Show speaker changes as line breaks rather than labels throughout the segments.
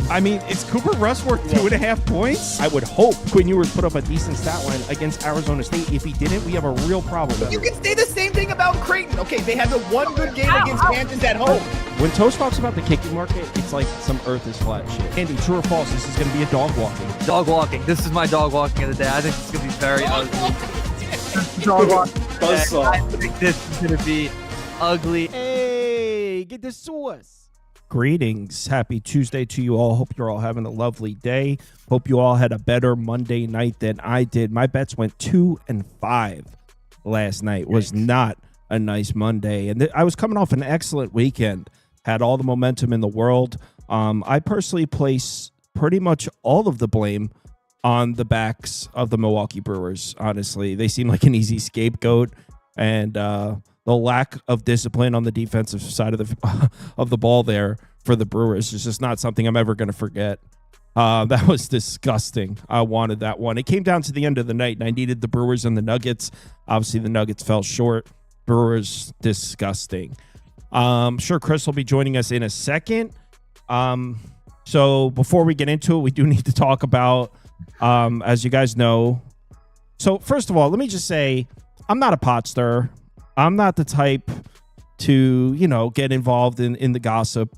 I mean, is Cooper Rush worth 2.5 points? I would hope Quinn Ewers put up a decent stat line against Arizona State. If he didn't, we have a real problem.
You can say the same thing about Creighton. Okay, they had the one good game against Kansas at home.
When Toast talks about the kicking market, it's like some earth is flat shit. Andy, true or false, this is going to be a dog walking.
Dog walking. This is my dog walking of the day. I think it's going to be very ugly. Dog walking. I think this is going to be ugly.
Hey, get the sauce. Greetings. Happy Tuesday to you all. Hope you're all having a lovely day. Hope you all had a better Monday night than I did. My bets went 2-5 last night. Was not a nice Monday. And I was coming off an excellent weekend. Had all the momentum in the world. I personally place pretty much all of the blame on the backs of the Milwaukee Brewers. Honestly, they seem like an easy scapegoat. And the lack of discipline on the defensive side of the ball there for the Brewers is just not something I'm ever going to forget. That was disgusting. I wanted that one. It came down to the end of the night, and I needed the Brewers and the Nuggets. Obviously, the Nuggets fell short. Brewers, disgusting. Sure, Chris will be joining us in a second. So before we get into it, we do need to talk about, as you guys know. So first of all, let me just say, I'm not a pot stirrer. I'm not the type to, get involved in the gossip.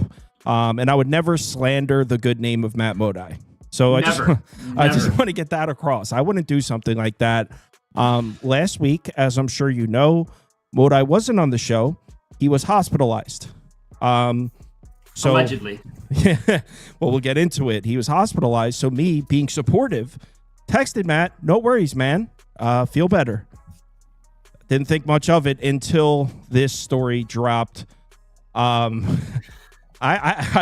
And I would never slander the good name of Matt Modi. So I just want to get that across. I wouldn't do something like that. Last week, as I'm sure you know, Modi wasn't on the show. He was hospitalized.
Allegedly.
Yeah, well, we'll get into it. He was hospitalized. So me, being supportive, texted Matt, no worries, man. Feel better. Didn't think much of it until this story dropped. I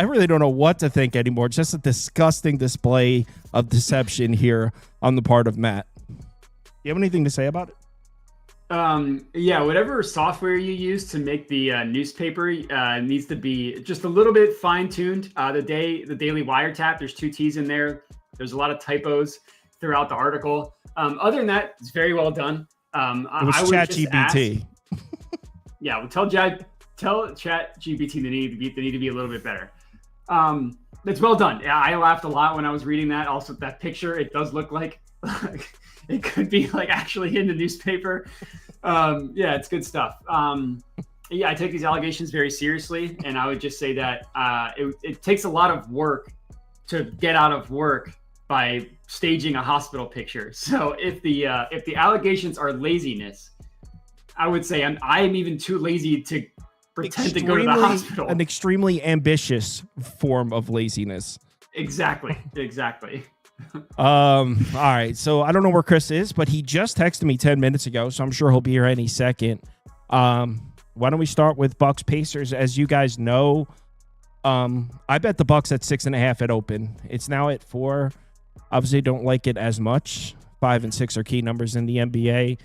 really don't know what to think anymore. It's just a disgusting display of deception here on the part of Matt. You have anything to say about it?
Yeah, whatever software you use to make the newspaper needs to be just a little bit fine-tuned. The Daily Wiretap, there's 2 T's in there. There's a lot of typos throughout the article. Other than that, it's very well done.
It was ChatGPT.
Yeah, well, tell ChatGPT they need to be a little bit better. It's well done. Yeah, I laughed a lot when I was reading that. Also, that picture, it does look like it could be like actually in the newspaper. Yeah, it's good stuff. Yeah, I take these allegations very seriously, and I would just say that it takes a lot of work to get out of work by staging a hospital picture. So if the allegations are laziness, I would say I'm even too lazy to pretend to go to the hospital.
An extremely ambitious form of laziness.
Exactly.
All right. So I don't know where Chris is, but he just texted me 10 minutes ago, so I'm sure he'll be here any second. Why don't we start with Bucks Pacers? As you guys know, I bet the Bucks at 6.5 at open. It's now at 4. Obviously, don't like it as much. 5 and 6 are key numbers in the NBA.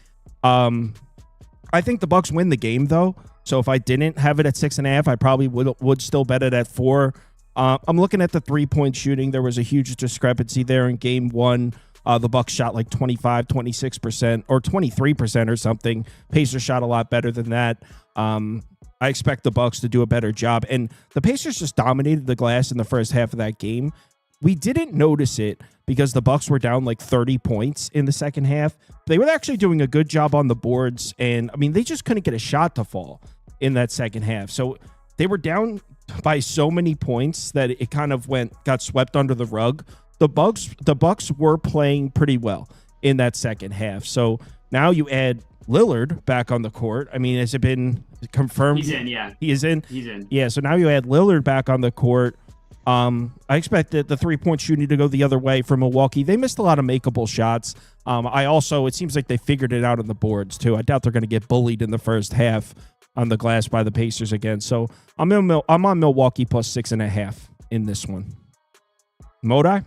I think the Bucks win the game, though. So if I didn't have it at 6.5, I probably would still bet it at 4. I'm looking at the 3-point shooting. There was a huge discrepancy there in game 1. The Bucks shot like 25, 26%, or 23% or something. Pacers shot a lot better than that. I expect the Bucks to do a better job. And the Pacers just dominated the glass in the first half of that game. We didn't notice it because the Bucks were down like 30 points in the second half. They were actually doing a good job on the boards, and I mean, they just couldn't get a shot to fall in that second half. So they were down by so many points that it kind of got swept under the rug. The Bucks were playing pretty well in that second half. So now you add Lillard back on the court. I mean, has it been confirmed?
He's in, yeah.
He is in?
He's in.
Yeah, so now you add Lillard back on the court. I expected the 3-point shooting to go the other way for Milwaukee. They missed a lot of makeable shots. It seems like they figured it out on the boards too. I doubt they're going to get bullied in the first half on the glass by the Pacers again. So I'm on Milwaukee plus 6.5 in this one. Modi?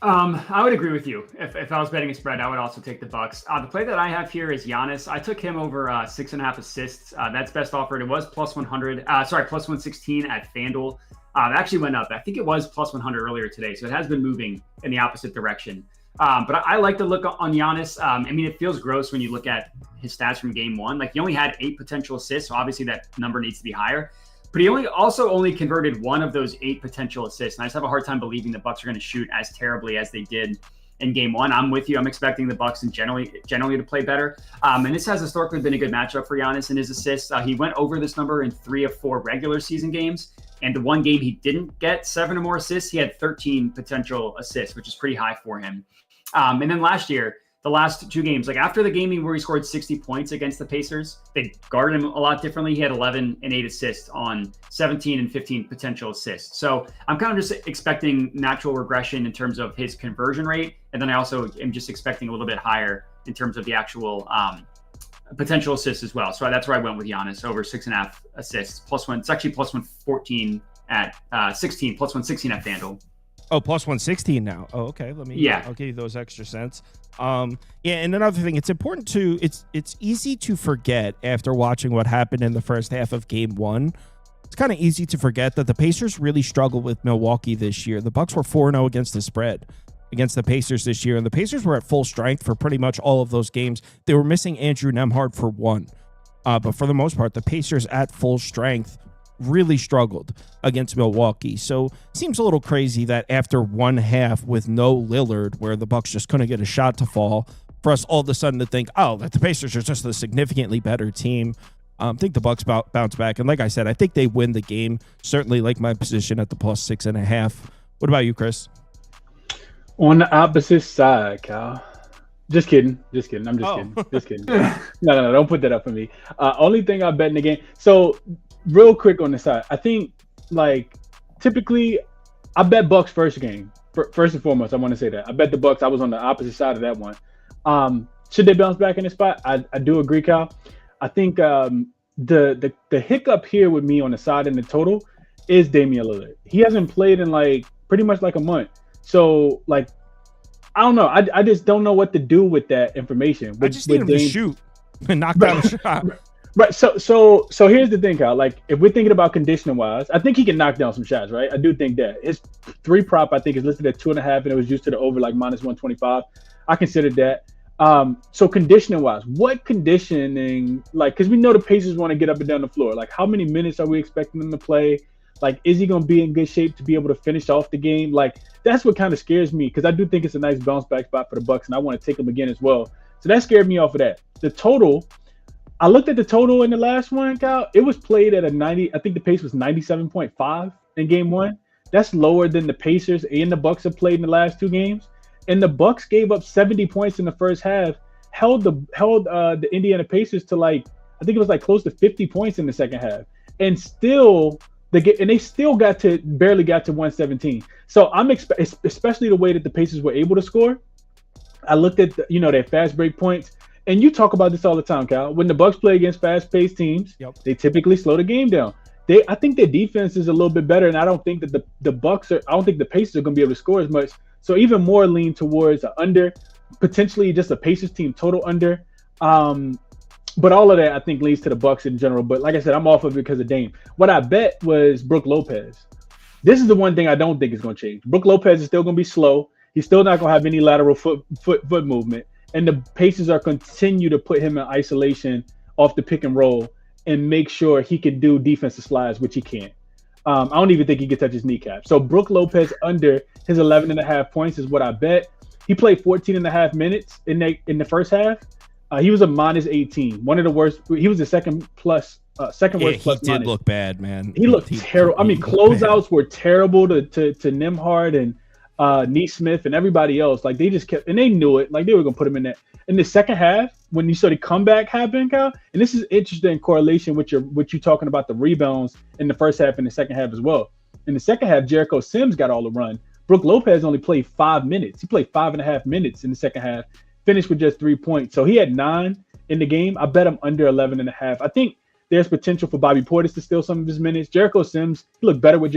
I would agree with you. If I was betting a spread, I would also take the Bucks. The play that I have here is Giannis. I took him over 6.5 assists. That's best offered. It was plus 100. Plus 116 at FanDuel. It actually went up. I think it was plus 100 earlier today, so it has been moving in the opposite direction. But I like to look on Giannis. I mean, it feels gross when you look at his stats from game 1. Like, he only had 8 potential assists, so obviously that number needs to be higher. But he only converted one of those 8 potential assists. And I just have a hard time believing the Bucks are going to shoot as terribly as they did in game 1. I'm with you. I'm expecting the Bucks and generally to play better. And this has historically been a good matchup for Giannis in his assists. He went over this number in 3 of 4 regular season games. And the one game he didn't get 7 or more assists, he had 13 potential assists, which is pretty high for him. And then last year, the last 2 games, like after the game where he scored 60 points against the Pacers, they guarded him a lot differently. He had 11 and 8 assists on 17 and 15 potential assists. So I'm kind of just expecting natural regression in terms of his conversion rate. And then I also am just expecting a little bit higher in terms of the actual potential assists as well. So that's where I went with Giannis over 6.5 assists. +1. It's actually +114 at 16, +116 at FanDuel.
Oh, +116 now. Oh, okay. I'll give you those extra cents. And another thing, it's important to, it's easy to forget after watching what happened in the first half of game 1. It's kind of easy to forget that the Pacers really struggled with Milwaukee this year. The Bucks were 4-0 against the spread against the Pacers this year, and the Pacers were at full strength for pretty much all of those games. They were missing Andrew Nembhard for one. But for the most part, the Pacers at full strength really struggled against Milwaukee. So it seems a little crazy that after one half with no Lillard, where the Bucks just couldn't get a shot to fall, for us all of a sudden to think, that the Pacers are just a significantly better team. I think the Bucks bounce back. And like I said, I think they win the game. Certainly like my position at the +6.5. What about you, Chris?
On the opposite side, Kyle. Just kidding. I'm just kidding. No, don't put that up for me. Only thing I bet in the game. So real quick on the side, I think typically I bet Bucks first game. First and foremost, I want to say that I bet the Bucks. I was on the opposite side of that one. Should they bounce back in this spot? I do agree, Kyle. I think the hiccup here with me on the side and the total is Damian Lillard. He hasn't played in pretty much a month. So I don't know. I just don't know what to do with that information.
I just need him to shoot and knock down a shot.
Right. So here's the thing, Kyle. If we're thinking about conditioning wise, I think he can knock down some shots, right? I do think that. His 3 prop, I think, is listed at 2.5, and it was used to the over -125. I considered that. So conditioning wise, what conditioning, because we know the Pacers want to get up and down the floor. How many minutes are we expecting them to play? Is he going to be in good shape to be able to finish off the game? That's what kind of scares me, because I do think it's a nice bounce back spot for the Bucks, and I want to take them again as well. So that scared me off of that. The total, I looked at the total in the last one, Kyle. It was played at a 90. I think the pace was 97.5 in game 1. That's lower than the Pacers and the Bucks have played in the last 2 games. And the Bucks gave up 70 points in the first half, held the Indiana Pacers to I think it was close to 50 points in the second half, and they still barely got to 117. So I'm especially the way that the Pacers were able to score. I looked at their fast break points, and you talk about this all the time, Kyle. When the Bucks play against fast-paced teams, They typically slow the game down. I think their defense is a little bit better, and I don't think that I don't think the Pacers are going to be able to score as much. So even more lean towards an under, potentially just a Pacers team total under. But all of that, I think, leads to the Bucks in general. But like I said, I'm off of it because of Dame. What I bet was Brook Lopez. This is the one thing I don't think is going to change. Brook Lopez is still going to be slow. He's still not going to have any lateral foot movement. And the Pacers are continue to put him in isolation off the pick and roll and make sure he can do defensive slides, which he can't. I don't even think he can touch his kneecap. So Brook Lopez under his 11.5 points is what I bet. He played 14.5 minutes in the first half. He was a -18, one of the worst. He was the second worst plus.
He did look bad, man.
He looked terrible. Closeouts were terrible to Nembhard and Neesmith and everybody else. They just kept, and they knew it. They were gonna put him in that. In the second half, when you saw the comeback happen, Kyle, and this is interesting correlation with you talking about the rebounds in the first half and the second half as well. In the second half, Jericho Sims got all the run. Brook Lopez only played 5 minutes. He played 5.5 minutes in the second half. Finished with just 3 points. So he had 9 in the game. I bet him under 11.5. I think there's potential for Bobby Portis to steal some of his minutes. Jericho Sims, they look better with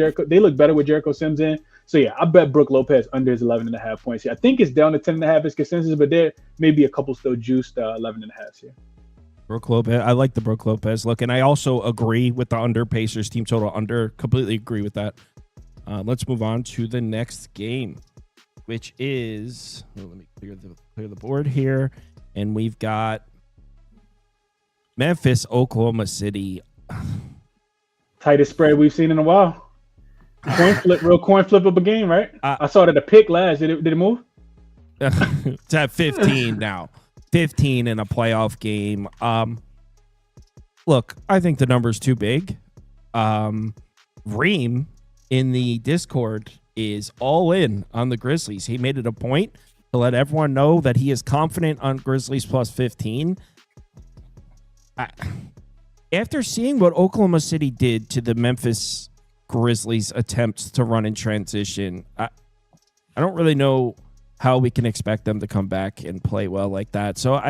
Jericho Sims in. So yeah, I bet Brook Lopez under his 11.5 points here. I think it's down to 10.5 as consensus, but there may be a couple still juiced 11.5 here.
Brook Lopez, I like the Brook Lopez look, and I also agree with the under Pacers team total under. Completely agree with that. Let's move on to the next game, which is, let me clear the board here, and we've got Memphis, Oklahoma City.
Tightest spread we've seen in a while. Real coin flip of a game, right? I saw it at a pick last. Did it move?
It's at 15 now. 15 in a playoff game. Look, I think the number's too big. Reem in the Discord is all in on the Grizzlies. He made it a point to let everyone know that he is confident on Grizzlies plus 15. After seeing what Oklahoma City did to the Memphis Grizzlies' attempts to run in transition, I don't really know how we can expect them to come back and play well like that. So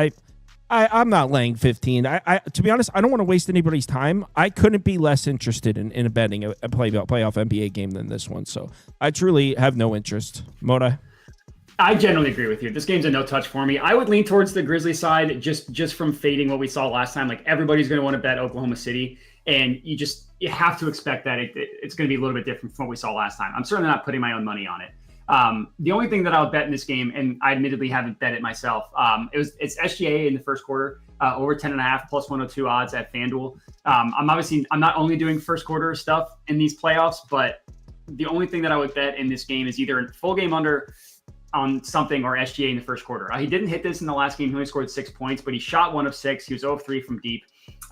I'm not laying 15. To be honest, I don't want to waste anybody's time. I couldn't be less interested in betting a playoff NBA game than this one. So I truly have no interest. Moda?
I generally agree with you. This game's a no touch for me. I would lean towards the Grizzlies side just from fading what we saw last time. Like everybody's going to want to bet Oklahoma City, and you have to expect that it's going to be a little bit different from what we saw last time. I'm certainly not putting my own money on it. The only thing that I'll bet in this game, and I admittedly haven't bet it myself, it's SGA in the first quarter, over 10.5 plus 102 odds at FanDuel. I'm not only doing first quarter stuff in these playoffs, but the only thing that I would bet in this game is either a full game under on something or SGA in the first quarter. He didn't hit this in the last game. He only scored 6 points, but he shot 1 of 6. He was 0 of 3 from deep.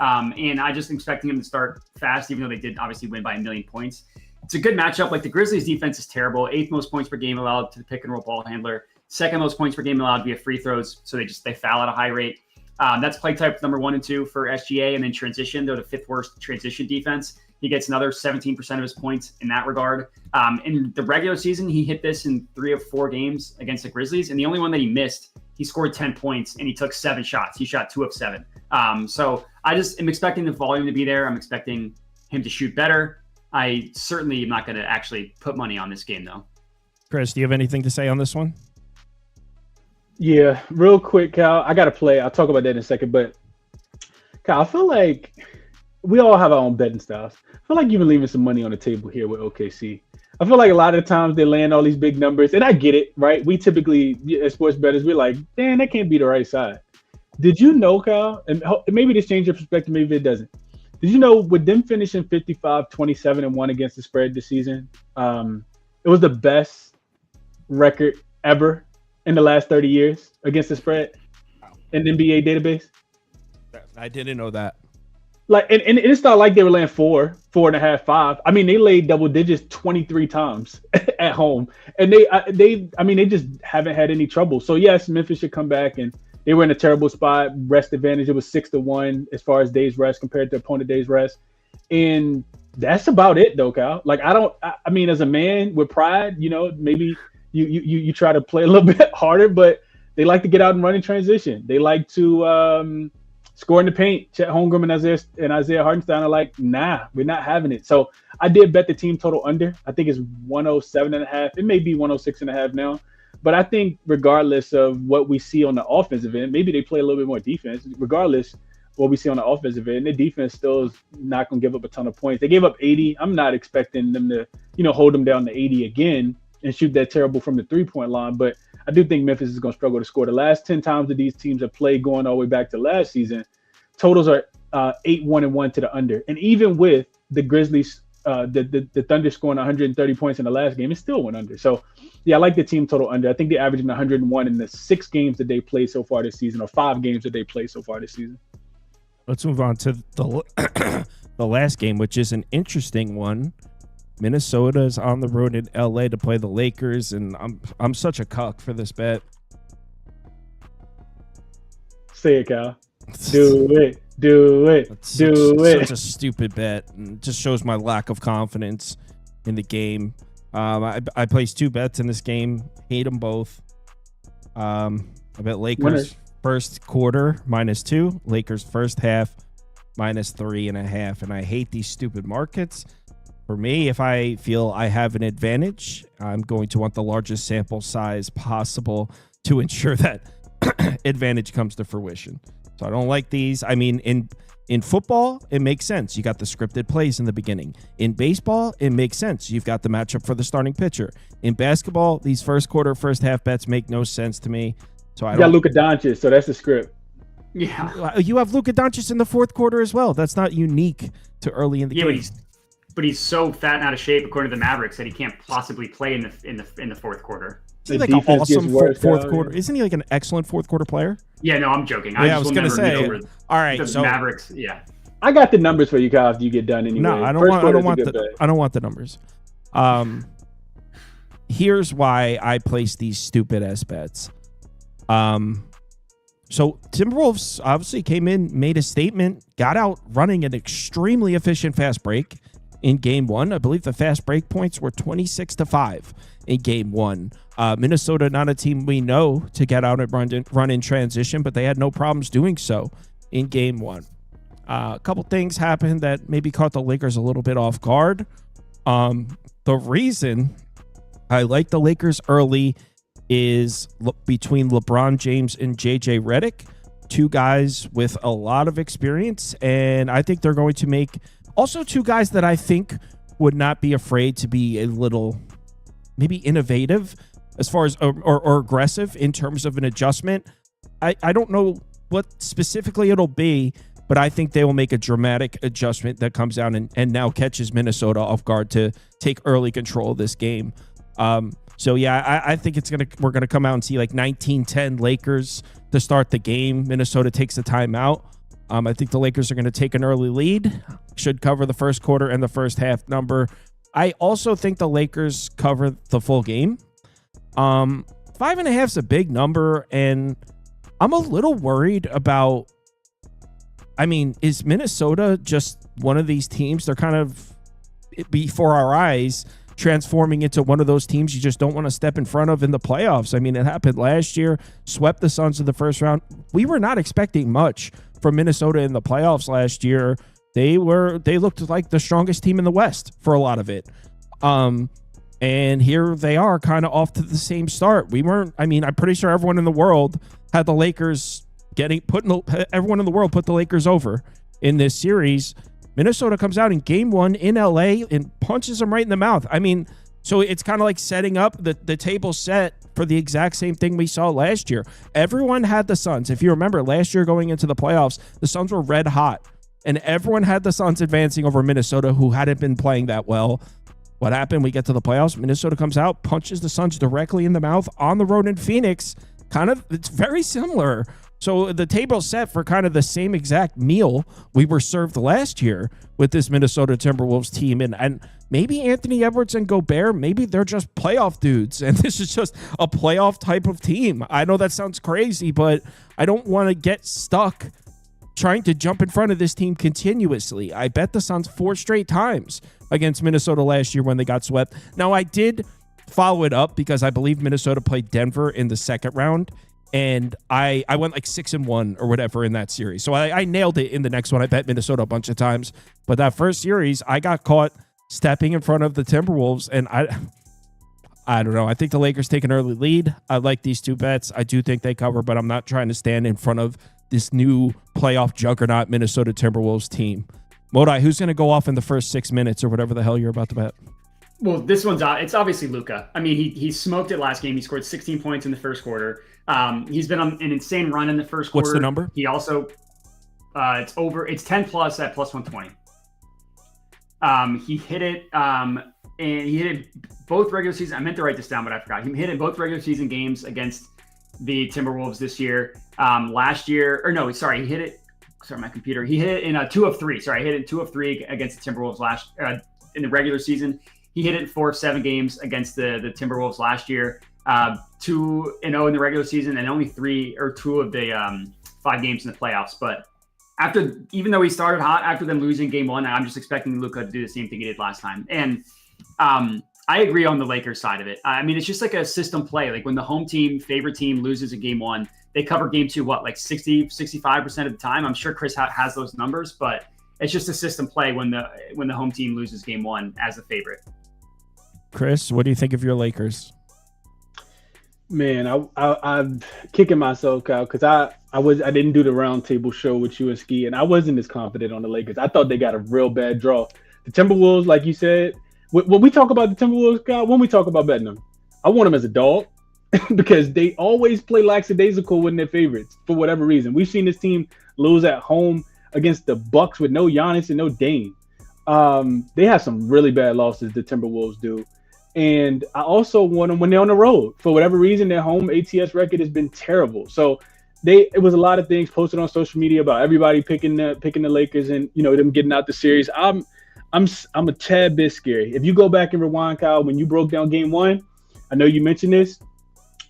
And I just expecting him to start fast, even though they did obviously win by 1 million points. It's a good matchup. Like the Grizzlies defense is terrible. 8th most points per game allowed to the pick and roll ball handler. 2nd most points per game allowed via free throws. So they foul at a high rate. That's play type number 1 and 2 for SGA. And then transition, they're the 5th worst transition defense. He gets another 17% of his points in that regard. In the regular season, he hit this in 3 of 4 games against the Grizzlies. And the only one that he missed, he scored 10 points and he took 7 shots. He shot 2 of 7. So I just am expecting the volume to be there. I'm expecting him to shoot better. I certainly am not going to actually put money on this game, though.
Chris, do you have anything to say on this one?
Yeah, real quick, Cal. I got to play. I'll talk about that in a second. But, Cal, I feel like we all have our own betting styles. I feel like you've been leaving some money on the table here with OKC. I feel like a lot of the times they land all these big numbers, and I get it, right? We typically, as sports bettors, we're like, damn, that can't be the right side. Did you know, Cal, and maybe this changes your perspective, maybe it doesn't. Did you know with them finishing 55-27-1 against the spread this season, it was the best record ever in the last 30 years against the spread in the NBA database?
I didn't know that.
Like, and it's not like they were laying 4.5, 5. I mean, they laid double digits 23 times at home, and they just haven't had any trouble. So yes, Memphis should come back, and they were in a terrible spot. Rest advantage, it was 6-1 as far as days rest compared to opponent days rest, and that's about it, though, Cal. Like, I mean, as a man with pride, maybe you try to play a little bit harder, but they like to get out and run in transition. They like to score in the paint. Chet Holmgren and Isaiah Hartenstein are like, nah, we're not having it. So I did bet the team total under. I think it's 107.5. It may be 106.5 now. But I think regardless of what we see on the offensive end, maybe they play a little bit more defense. Regardless of what we see on the offensive end, their defense still is not going to give up a ton of points. They gave up 80. I'm not expecting them to, hold them down to 80 again and shoot that terrible from the three-point line. But I do think Memphis is going to struggle to score. The last 10 times that these teams have played going all the way back to last season, totals are 8-1-1 to the under. And even with the Grizzlies, the Thunder scoring 130 points in the last game, it still went under. So, yeah, I like the team total under. I think they're averaging 101 in the 6 games that they played so far this season, or 5 games that they played so far this season.
Let's move on to the last game, which is an interesting one. Minnesota's on the road in LA to play the Lakers, and I'm such a cuck for this bet.
Say it, Cal. Do it.
Such a stupid bet, and just shows my lack of confidence in the game. I placed 2 bets in this game. Hate them both. I bet Lakers first quarter -2, Lakers first half -3.5, and I hate these stupid markets. For me, if I feel I have an advantage, I'm going to want the largest sample size possible to ensure that advantage comes to fruition. So I don't like these. I mean, in football, it makes sense. You got the scripted plays in the beginning. In baseball, it makes sense. You've got the matchup for the starting pitcher. In basketball, these first quarter, first half bets make no sense to me. So I got
Luka Doncic, so that's the script.
Yeah.
You have Luka Doncic in the fourth quarter as well. That's not unique to early in the game.
but he's so fat and out of shape, according to the Mavericks, that he can't possibly play in the fourth quarter.
Isn't he like an awesome fourth quarter? Isn't he like an excellent fourth quarter player?
Yeah, no, I'm joking.
I was going to say. All right,
the Mavericks. Yeah,
I got the numbers for you, Kyle. If you get done anyway.
No, I don't want the numbers. Here's why I place these stupid ass bets. So Timberwolves obviously came in, made a statement, got out running an extremely efficient fast break in game one. I believe the fast break points were 26-5 in game one. Minnesota, not a team we know to get out and run in transition, but they had no problems doing so in game one. A couple things happened that maybe caught the Lakers a little bit off guard. The reason I like the Lakers early is between LeBron James and JJ Redick, two guys with a lot of experience, and I think they're going to make also two guys that I think would not be afraid to be a little maybe innovative as far as or aggressive in terms of an adjustment. I don't know what specifically it'll be, but I think they will make a dramatic adjustment that comes down and now catches Minnesota off guard to take early control of this game. So yeah, I think we're gonna come out and see like 19-10 Lakers to start the game. Minnesota takes the timeout. I think the Lakers are going to take an early lead, should cover the first quarter and the first half number. I also think the Lakers cover the full game. 5.5 is a big number, and I'm a little worried about. I mean, is Minnesota just one of these teams? They're kind of before our eyes transforming into one of those teams you just don't want to step in front of in the playoffs. I mean, it happened last year, swept the Suns in the first round. We were not expecting much from Minnesota in the playoffs last year. They looked like the strongest team in the West for a lot of it. And here they are kind of off to the same start. I'm pretty sure everyone in the world had the Lakers everyone in the world put the Lakers over in this series. Minnesota comes out in game one in LA and punches them right in the mouth. I mean, so it's kind of like setting up the table set for the exact same thing we saw last year. Everyone had the Suns. If you remember last year going into the playoffs, the Suns were red hot and everyone had the Suns advancing over Minnesota, who hadn't been playing that well. What happened? We get to the playoffs. Minnesota comes out, punches the Suns directly in the mouth on the road in Phoenix. It's very similar. So the table's set for kind of the same exact meal we were served last year with this Minnesota Timberwolves team. And maybe Anthony Edwards and Gobert, maybe they're just playoff dudes. And this is just a playoff type of team. I know that sounds crazy, but I don't want to get stuck trying to jump in front of this team continuously. I bet the Suns 4 straight times against Minnesota last year when they got swept. Now, I did follow it up because I believe Minnesota played Denver in the second round. And I went like 6-1 or whatever in that series. So I nailed it in the next one. I bet Minnesota a bunch of times. But that first series, I got caught stepping in front of the Timberwolves. And I don't know. I think the Lakers take an early lead. I like these two bets. I do think they cover, but I'm not trying to stand in front of this new playoff juggernaut Minnesota Timberwolves team. Modai, who's going to go off in the first 6 minutes or whatever the hell you're about to bet?
Well, this one's it's obviously Luka. I mean, he smoked it last game. He scored 16 points in the first quarter. He's been on an insane run in the first quarter.
What's the number?
He also it's 10 plus at plus 120. He hit it and he hit it both regular season. I meant to write this down, but I forgot. He hit it both regular season games against the Timberwolves this year. Last year, or no, sorry, he hit it. Sorry, my computer. He hit it in 2 of 3. Sorry, he hit it in 2 of 3 against the Timberwolves in the regular season. He hit it in 4 of 7 games against the Timberwolves last year. 2-0 in the regular season, and only 3 or 2 of the 5 games in the playoffs. But even though he started hot after them losing game 1, I'm just expecting Luka to do the same thing he did last time. And I agree on the Lakers side of it. I mean, it's just like a system play. Like when the home team, favorite team loses in game 1, they cover game 2, like 60, 65% of the time. I'm sure Chris has those numbers, but it's just a system play when the home team loses game 1 as the favorite.
Chris, what do you think of your Lakers?
Man, I'm kicking myself, Kyle, because I didn't do the roundtable show with you and Ski, and I wasn't as confident on the Lakers. I thought they got a real bad draw. The Timberwolves, like you said, when we talk about the Timberwolves, Kyle, when we talk about betting them, I want them as a dog because they always play lackadaisical when they're favorites for whatever reason. We've seen this team lose at home against the Bucks with no Giannis and no Dame. They have some really bad losses, the Timberwolves do. And I also want them when they're on the road. For whatever reason, their home ATS record has been terrible. So it was a lot of things posted on social media about everybody picking the Lakers and them getting out the series. I'm a tad bit scary. If you go back and rewind, Kyle, when you broke down Game 1, I know you mentioned this.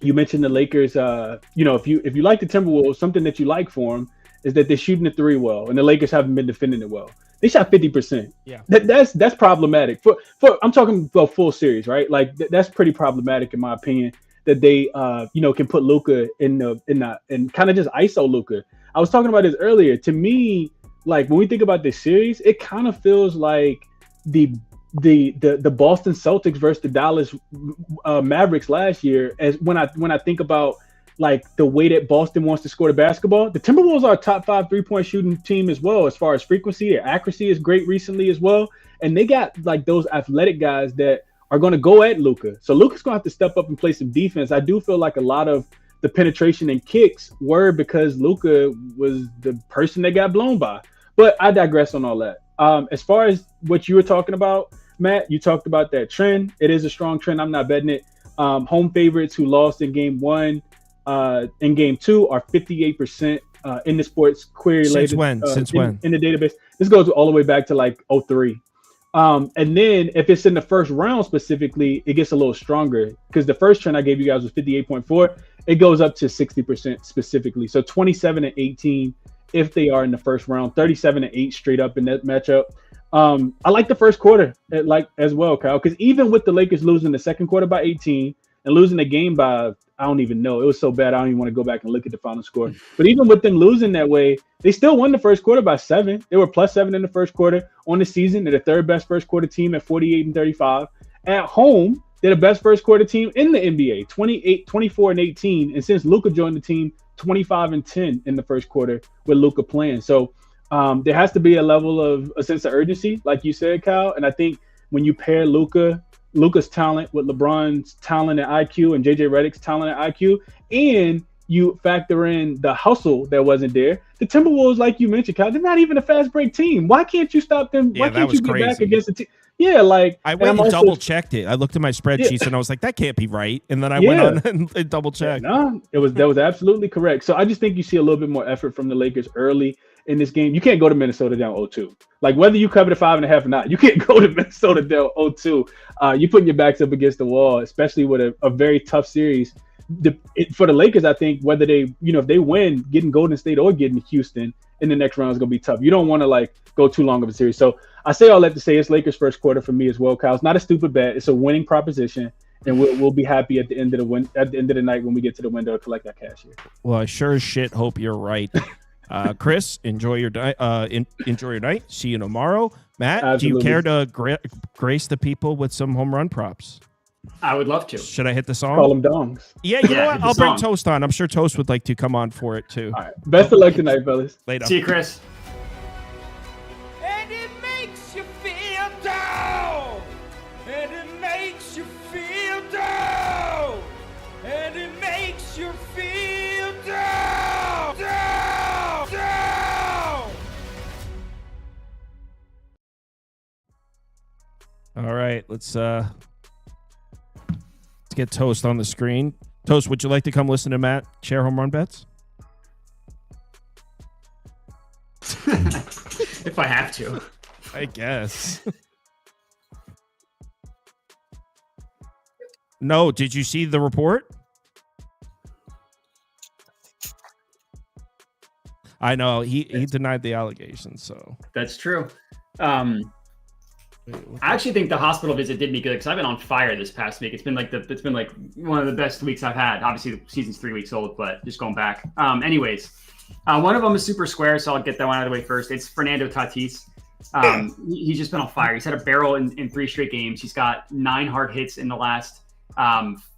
You mentioned the Lakers. If you like the Timberwolves, something that you like for them is that they're shooting the three well, and the Lakers haven't been defending it well. They shot 50%. Yeah, that's problematic. For I'm talking about full series, right? Like that's pretty problematic in my opinion. That they can put Luka in kind of just ISO Luka. I was talking about this earlier. To me, like when we think about this series, it kind of feels like the Boston Celtics versus the Dallas Mavericks last year. As when I think about like the way that Boston wants to score the basketball, the Timberwolves are a top 5 3-point shooting team as well. As far as frequency, their accuracy is great recently as well, and they got like those athletic guys that are going to go at Luka. So Luka's going to have to step up and play some defense. I do feel like a lot of the penetration and kicks were because Luka was the person that got blown by. But I digress on all that. As far as what you were talking about, Matt, you talked about that trend. It is a strong trend. I'm not betting it. Home favorites who lost in Game 1 in Game 2 are 58% in the sports query.
Since when?
In the database. This goes all the way back to like 03. And then if it's in the first round specifically, it gets a little stronger because the first trend I gave you guys was 58.4. It goes up to 60% specifically. So 27-18 if they are in the first round, 37-8 straight up in that matchup. I like the first quarter as well, Kyle, because even with the Lakers losing the second quarter by 18 and losing the game by, I don't even know. It was so bad. I don't even want to go back and look at the final score. But even with them losing that way, they still won the first quarter by 7. They were +7 in the first quarter on the season. They're the third best first quarter team at 48-35. At home, they're the best first quarter team in the NBA, 24-18. And since Luka joined the team, 25-10 in the first quarter with Luka playing. So there has to be a sense of urgency, like you said, Kyle. And I think when you pair Luka's talent with LeBron's talent and IQ and JJ Redick's talent and IQ, and you factor in the hustle that wasn't there, the Timberwolves, like you mentioned, Kyle, they're not even a fast break team. Why can't you stop them? Why can't you get back against the team? Yeah, like
I went and double checked it. I looked at my spreadsheets and I was like, that can't be right. And then I went on and double checked.
No, that was absolutely correct. So I just think you see a little bit more effort from the Lakers early in this game. You can't go to Minnesota down 0-2. Like whether you cover the 5.5 or not, you can't go to Minnesota down 0-2. You're putting your backs up against the wall, especially with a very tough series. For the Lakers, I think whether they, if they win, getting Golden State or getting Houston in the next round is going to be tough. You don't want to like go too long of a series. So I say all that to say it's Lakers first quarter for me as well, Kyle. It's not a stupid bet. It's a winning proposition. And we'll be happy at the end of the night when we get to the window to collect that cash here.
Well, I sure as shit hope you're right. Chris, enjoy your night. See you tomorrow. Matt, Absolutely. Do you care to grace the people with some home run props?
I would love to.
Should I hit the song?
Call them dongs.
Yeah, you know what? I'll bring Toast on. I'm sure Toast would like to come on for it too.
All right. Best of luck tonight, fellas.
Later.
See you, Chris.
And it makes you feel down. And it makes you feel down. And it makes you feel down. Down.
All right, let's get Toast on the screen. Toast, would you like to come listen to Matt share home run bets?
If I have to.
I guess. No, did you see the report? I know he denied the allegations, so
that's true. I actually think the hospital visit did me good because I've been on fire this past week. It's been like one of the best weeks I've had. Obviously, the season's 3 weeks old, but just going back. Anyways, one of them is super square, so I'll get that one out of the way first. It's Fernando Tatis. He's just been on fire. He's had a barrel in 3 straight games. He's got 9 hard hits in the last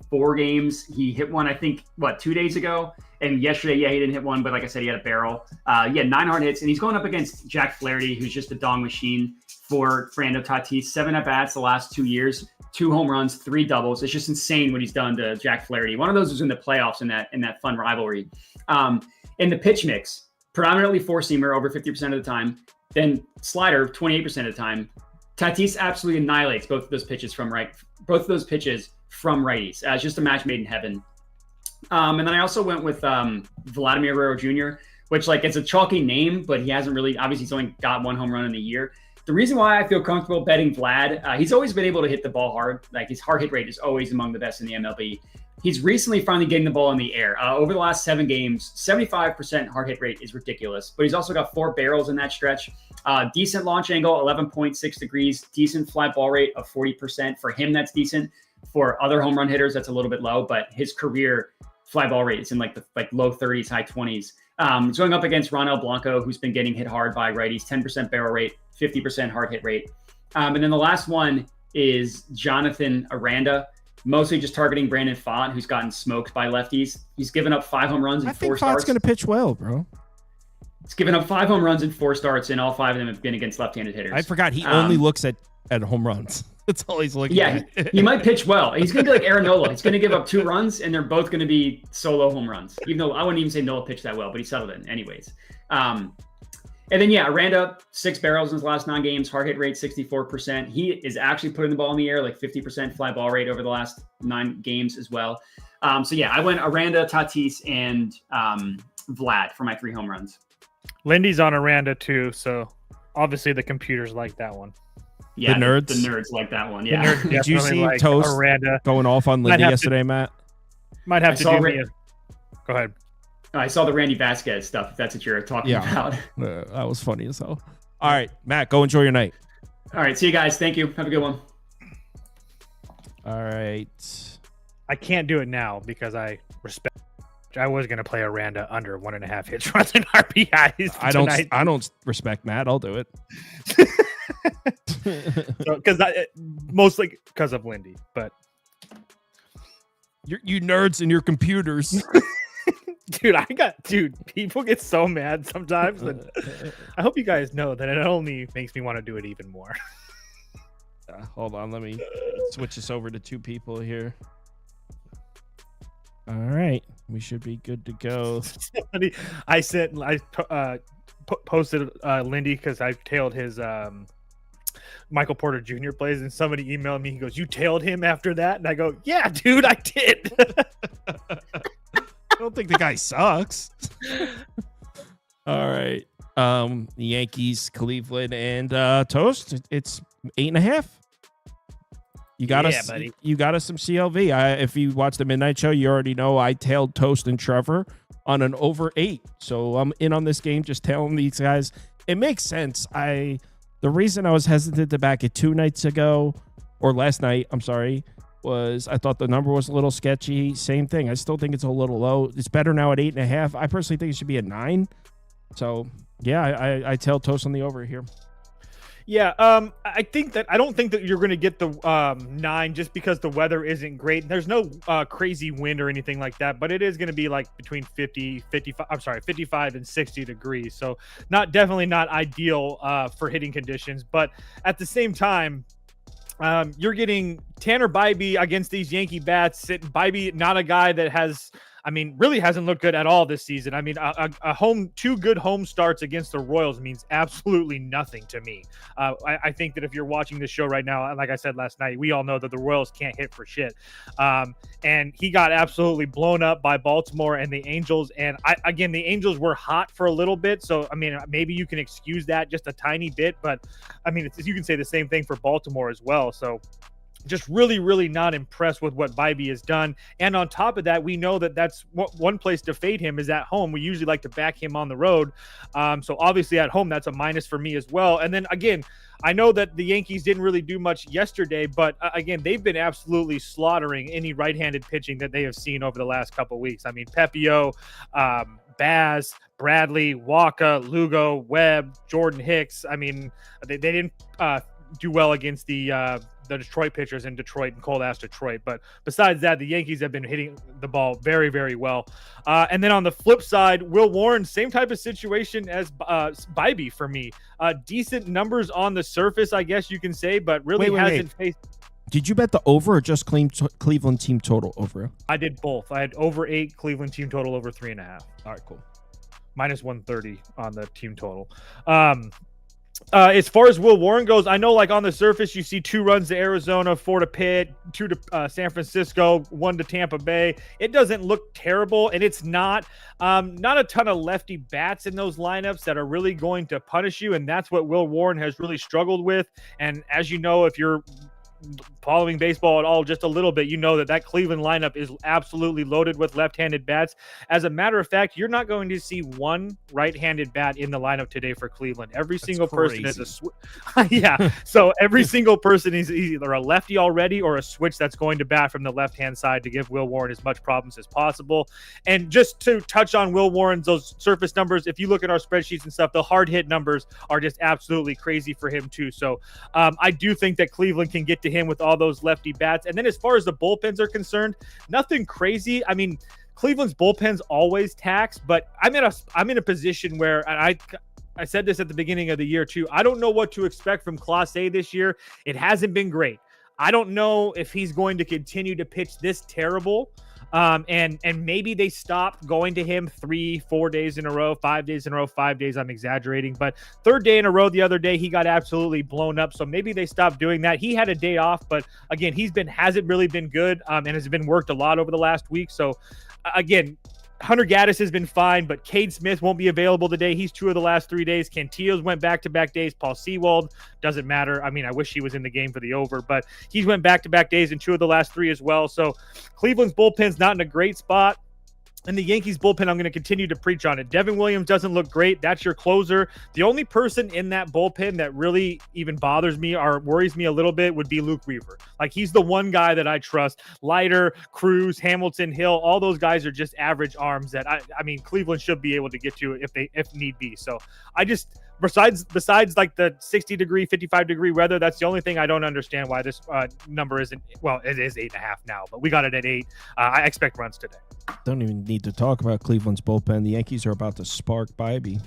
4 games. He hit one, I think, 2 days ago? And yesterday, he didn't hit one, but like I said, he had a barrel. He had 9 hard hits, and he's going up against Jack Flaherty, who's just a dong machine for Fernando Tatis. 7 at-bats the last 2 years, 2 home runs, 3 doubles. It's just insane what he's done to Jack Flaherty. One of those was in the playoffs in that fun rivalry. In the pitch mix, predominantly 4-seamer over 50% of the time, then slider 28% of the time, Tatis absolutely annihilates both of those pitches from righties. It's just a match made in heaven. And then I also went with Vladimir Guerrero Jr., which it's a chalky name, but he hasn't really, obviously he's only got 1 home run in the year. The reason why I feel comfortable betting Vlad, he's always been able to hit the ball hard. His hard hit rate is always among the best in the MLB. He's recently finally getting the ball in the air. Over the last 7 games, 75% hard hit rate is ridiculous, but he's also got 4 barrels in that stretch. Decent launch angle, 11.6 degrees, decent fly ball rate of 40%. For him, that's decent. For other home run hitters, that's a little bit low, but his career fly ball rate is in the low 30s, high 20s. It's going up against Ronel Blanco, who's been getting hit hard by righties, 10% barrel rate, 50% hard hit rate. And then the last one is Jonathan Aranda, mostly just targeting Brandon Pfaadt, who's gotten smoked by lefties. He's given up 5 home runs in 4 starts. I think Pfaadt's
going to pitch well, bro.
He's given up 5 home runs in 4 starts, and all 5 of them have been against left-handed hitters.
I forgot he only looks at home runs. That's all he's looking at.
Yeah, he might pitch well. He's going to be like Aaron Nola. He's going to give up 2 runs, and they're both going to be solo home runs. Even though I wouldn't even say Nola pitched that well, but he settled in anyways. And then, Aranda, 6 barrels in his last 9 games, hard hit rate 64%. He is actually putting the ball in the air, 50% fly ball rate over the last 9 games as well. I went Aranda, Tatis, and Vlad for my 3 home runs.
Lindy's on Aranda too, so obviously the computers like that one.
Yeah,
the nerds?
The nerds like that one, yeah.
Did you see Toast
Aranda
going off on Lindy yesterday, Matt?
Might have to do me. Go ahead.
I saw the Randy Vasquez stuff, if that's what you're talking about.
That was funny as hell. All right, Matt, go enjoy your night.
All right, see you guys. Thank you. Have a good one.
All right.
I can't do it now because I respect. I was going to play Aranda under 1.5 hits, runs, and RBIs.
I don't respect Matt. I'll do it.
Mostly because of Lindy, but
you nerds and your computers.
Dude, people get so mad sometimes. I hope you guys know that it only makes me want to do it even more.
Hold on, let me switch this over to 2 people here. All right, we should be good to go.
I posted Lindy because I tailed his Michael Porter Jr. plays, and somebody emailed me. He goes, "You tailed him after that?" And I go, "Yeah, dude, I did."
I don't think the guy sucks. All right, the Yankees, Cleveland, and Toast. It's 8.5. You got us.
Buddy.
You got us some CLV. If you watch the Midnight Show, you already know I tailed Toast and Trevor on an over 8. So I'm in on this game, just tailing these guys. It makes sense. The reason I was hesitant to back it 2 nights ago, or last night, I'm sorry, was I thought the number was a little sketchy. Same thing. I still think it's a little low. It's better now at 8.5. I personally think it should be at 9. So yeah, I tailed Toast on the over here.
Yeah, I don't think that you're going to get the 9 just because the weather isn't great. There's no crazy wind or anything like that, but it is going to be between 55 and 60 degrees. So definitely not ideal for hitting conditions. But at the same time, you're getting Tanner Bybee against these Yankee bats. Bybee, not a guy that really hasn't looked good at all this season. A 2 good home starts against the Royals means absolutely nothing to me. I think that if you're watching this show right now, like I said last night, we all know that the Royals can't hit for shit. And he got absolutely blown up by Baltimore and the Angels. And the Angels were hot for a little bit. So, maybe you can excuse that just a tiny bit. But, you can say the same thing for Baltimore as well. So, just really, really not impressed with what Bybee has done. And on top of that, we know that that's one place to fade him is at home. We usually like to back him on the road. So obviously at home, that's a minus for me as well. And then again, I know that the Yankees didn't really do much yesterday, but again, they've been absolutely slaughtering any right-handed pitching that they have seen over the last couple of weeks. Pepio, Baz, Bradley, Walker, Lugo, Webb, Jordan Hicks. They didn't do well against the Detroit pitchers in Detroit and cold-ass Detroit. But besides that, the Yankees have been hitting the ball very, very well. And then on the flip side, Will Warren, same type of situation as Bybee for me. Decent numbers on the surface, I guess you can say, but really hasn't faced.
Did you bet the over or just Cleveland team total over?
I did both. I had over 8, Cleveland team total over 3.5.
All right, cool.
Minus 130 on the team total. As far as Will Warren goes, I know like on the surface you see 2 runs to Arizona, 4 to Pitt, 2 to San Francisco, 1 to Tampa Bay. It doesn't look terrible, and it's not a ton of lefty bats in those lineups that are really going to punish you, and that's what Will Warren has really struggled with. And as you know, if you're following baseball at all just a little bit, you know that Cleveland lineup is absolutely loaded with left-handed bats. As a matter of fact, you're not going to see one right-handed bat in the lineup today for Cleveland. Every single person is a yeah. So every single person is either a lefty already or a switch that's going to bat from the left-hand side to give Will Warren as much problems as possible. And just to touch on Will Warren's those surface numbers, if you look at our spreadsheets and stuff, the hard hit numbers are just absolutely crazy for him too. So I do think that Cleveland can get to him with all those lefty bats. And then as far as the bullpens are concerned, nothing crazy. I mean, Cleveland's bullpens always tax, but I'm in a position where I said this at the beginning of the year too. I don't know what to expect from Clase A this year. It hasn't been great. I don't know if he's going to continue to pitch this terrible. And maybe they stop going to him 3-4 days in a row, 5 days in a row, 5 days. I'm exaggerating, but 3rd day in a row the other day, he got absolutely blown up. So maybe they stopped doing that. He had a day off, but again, hasn't really been good, and has been worked a lot over the last week. So again, Hunter Gaddis has been fine, but Cade Smith won't be available today. He's 2 of the last 3 days. Cantillo's went back-to-back days. Paul Sewald doesn't matter. I mean, I wish he was in the game for the over, but he's went back-to-back days in 2 of the last 3 as well. So Cleveland's bullpen's not in a great spot. And the Yankees bullpen, I'm going to continue to preach on it. Devin Williams doesn't look great. That's your closer. The only person in that bullpen that really even bothers me or worries me a little bit would be Luke Weaver. Like, he's the one guy that I trust. Leiter, Cruz, Hamilton, Hill, all those guys are just average arms that I mean, Cleveland should be able to get to if need be. So I just, besides like the 60-degree, 55-degree weather, that's the only thing I don't understand why this number isn't, well, it is 8.5 now, but we got it at 8. I expect runs today.
Don't even need to talk about Cleveland's bullpen. The Yankees are about to spark Bybee.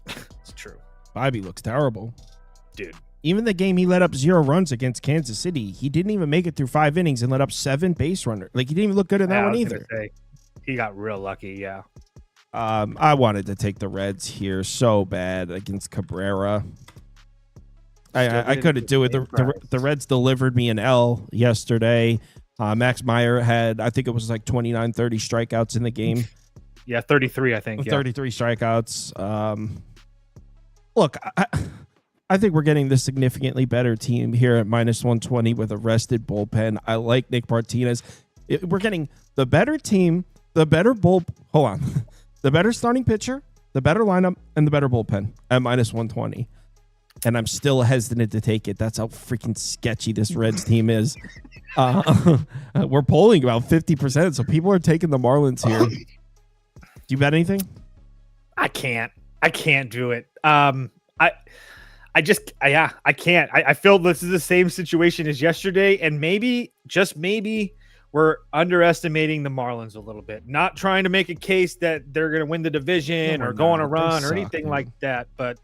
It's true.
Bybee looks terrible.
Dude.
Even the game he let up 0 runs against Kansas City, he didn't even make it through 5 innings and let up 7 base runners. Like, he didn't even look good in that one either.
He got real lucky, yeah.
I wanted to take the Reds here so bad against Cabrera. I couldn't do it. The Reds delivered me an L yesterday. Max Meyer had, I think it was like 29, 30 strikeouts in the game.
Yeah, 33, I think.
33 strikeouts. Look, I think we're getting the significantly better team here at -120 with a rested bullpen. I like Nick Martinez. We're getting the better team, the better the better starting pitcher, the better lineup, and the better bullpen at -120. And I'm still hesitant to take it. That's how freaking sketchy this Reds team is. We're polling about 50%, so people are taking the Marlins here. Do you bet anything?
I can't do it. I can't. I feel this is the same situation as yesterday, and maybe, just maybe, we're underestimating the Marlins a little bit. Not trying to make a case that they're going to win the division or go on a run or anything like that, but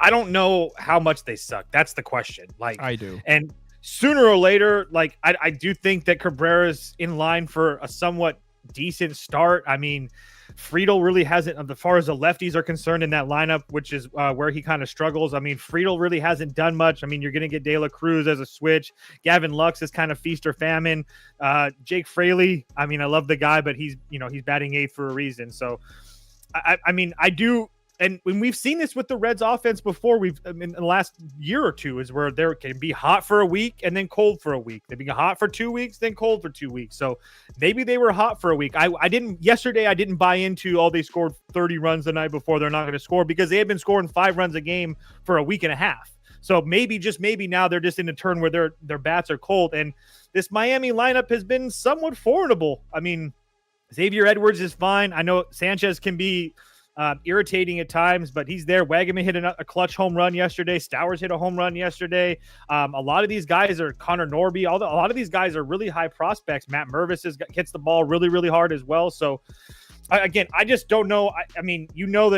I don't know how much they suck. That's the question. Like,
I do.
And sooner or later, like, I do think that Cabrera's in line for a somewhat decent start. I mean, Friedel really hasn't, as far as the lefties are concerned in that lineup, which is where he kind of struggles. I mean, Friedel really hasn't done much. I mean, you're going to get De La Cruz as a switch. Gavin Lux is kind of feast or famine. Jake Fraley, I mean, I love the guy, but he's batting 8th for a reason. So, I mean, I do. And when we've seen this with the Reds offense before, in the last year or two, is where they can be hot for a week and then cold for a week. They be hot for 2 weeks, then cold for 2 weeks. So maybe they were hot for a week. Yesterday I didn't buy into, they scored 30 runs the night before, they're not going to score, because they had been scoring 5 runs a game for a week and a half. So maybe, just maybe, now they're just in a turn where their bats are cold. And this Miami lineup has been somewhat formidable. I mean, Xavier Edwards is fine. I know Sanchez can be irritating at times, but he's there. Wagaman hit a clutch home run yesterday. Stowers hit a home run yesterday. A lot of these guys are Connor Norby. A lot of these guys are really high prospects. Matt Mervis hits the ball really, really hard as well. So again, I just don't know. I mean, I know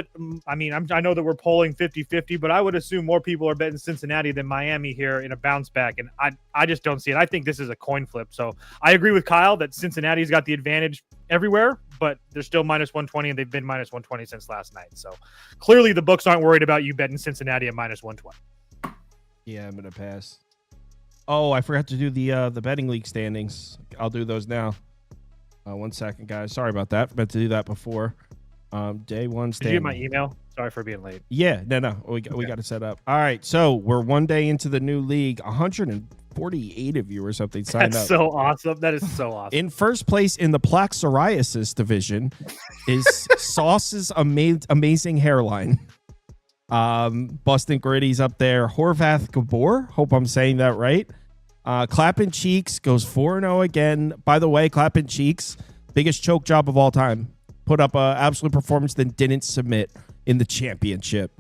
that we're polling 50-50, but I would assume more people are betting Cincinnati than Miami here in a bounce back. And I just don't see it. I think this is a coin flip. So I agree with Kyle that Cincinnati's got the advantage everywhere, but they're still minus 120, and they've been minus 120 since last night. So clearly the books aren't worried about you betting Cincinnati at minus 120.
Yeah, I'm gonna pass. Oh, I forgot to do the betting league standings. I'll do those now. 1 second, guys. Sorry about that. Meant to do that before. Day one standing.
Did you get my email? Sorry for being late.
Yeah, no. We got it set up. All right, so we're 1 day into the new league. 148 of you or something signed up.
That's so awesome. That is so awesome.
In first place in the plaque psoriasis division is Sauce's amazing hairline. Boston Gritty's up there. Horvath Gabor, hope I'm saying that right. Clapping Cheeks goes 4-0 again. By the way, Clapping Cheeks, biggest choke job of all time. Put up an absolute performance, then didn't submit in the championship.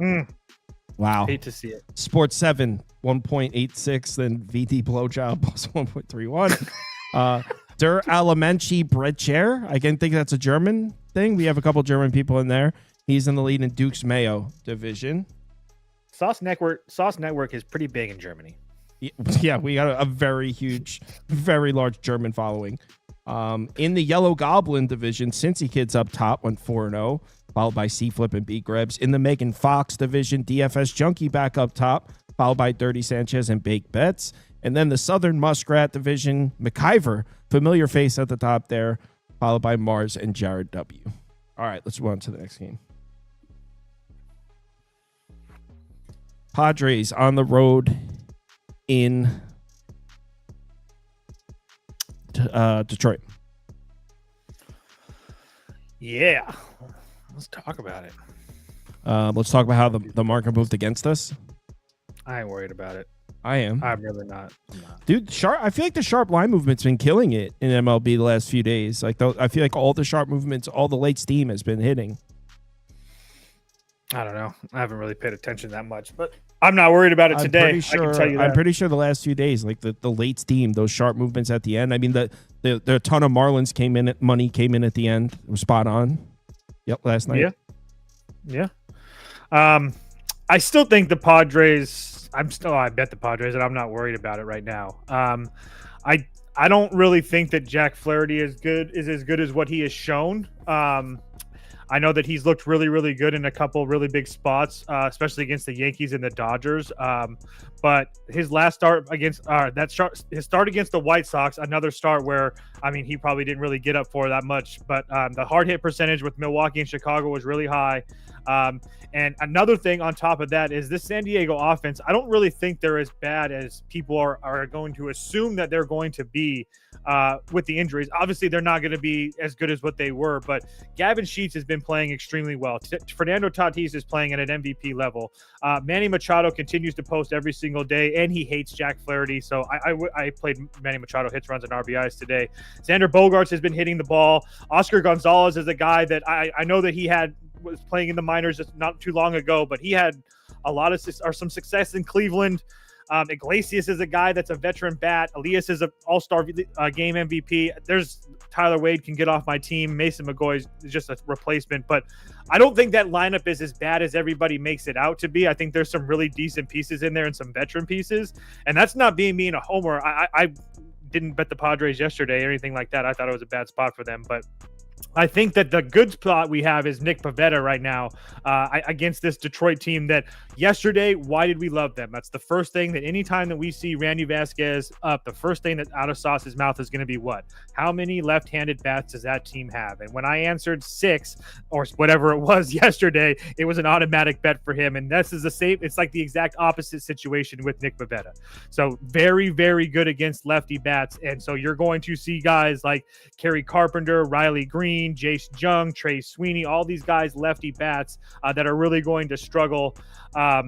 Wow.
Hate to see it.
Sports 7, 1.86. Then VD Blowjob plus 1.31. Der Alimenci Bread Chair. I can think that's a German thing. We have a couple German people in there. He's in the lead in Duke's Mayo division.
Sauce Network is pretty big in Germany.
Yeah, we got a very huge, very large German following. In the Yellow Goblin division, Cincy Kids up top went 4-0, followed by C-Flip and B-Grebs. In the Megan Fox division, DFS Junkie back up top, followed by Dirty Sanchez and Baked Bets. And then the Southern Muskrat division, McIver, familiar face at the top there, followed by Mars and Jared W. All right, let's move on to the next game. Padres on the road in Detroit.
Yeah. Let's talk about it.
Let's talk about how the market moved against us.
I ain't worried about it.
I am.
I'm really not.
Dude, I feel like the sharp line movement's been killing it in MLB the last few days. I feel like all the sharp movements, all the late steam has been hitting.
I don't know. I haven't really paid attention that much, but I'm not worried about it today.
I can
tell you that.
I'm pretty sure the last few days, like the late steam, those sharp movements at the end. I mean, the ton of Marlins money came in at the end. It was spot on. Yep, last night.
Yeah. I still think the Padres. I bet the Padres, and I'm not worried about it right now. I don't really think that Jack Flaherty is as good as what he has shown. I know that he's looked really, really good in a couple really big spots, especially against the Yankees and the Dodgers. But his last start against his start against the White Sox, another start where, I mean, he probably didn't really get up for that much. But the hard hit percentage with Milwaukee and Chicago was really high. And another thing on top of that is this San Diego offense. I don't really think they're as bad as people are going to assume that they're going to be with the injuries. Obviously, they're not going to be as good as what they were, but Gavin Sheets has been playing extremely well. Fernando Tatis is playing at an MVP level. Manny Machado continues to post every single day, and he hates Jack Flaherty. So I played Manny Machado hits, runs, and RBIs today. Xander Bogaerts has been hitting the ball. Oscar Gonzalez is a guy that I know that he was playing in the minors just not too long ago, but he had some success in Cleveland. Iglesias is a guy that's a veteran bat. Elias is an all-star game MVP. There's Tyler Wade can get off my team. Mason McCoy is just a replacement, but I don't think that lineup is as bad as everybody makes it out to be. I think there's some really decent pieces in there and some veteran pieces, and that's not being me and a homer. I didn't bet the Padres yesterday or anything like that. I thought it was a bad spot for them, but I think that the good spot we have is Nick Pivetta right now against this Detroit team that yesterday, why did we love them? That's the first thing that anytime that we see Randy Vasquez up, the first thing that's out of Sauce's mouth is going to be what? How many left-handed bats does that team have? And when I answered 6 or whatever it was yesterday, it was an automatic bet for him. And this is the same. It's like the exact opposite situation with Nick Pivetta. So very, very good against lefty bats. And so you're going to see guys like Kerry Carpenter, Riley Green, Jace Jung, Trey Sweeney, all these guys lefty bats that are really going to struggle. I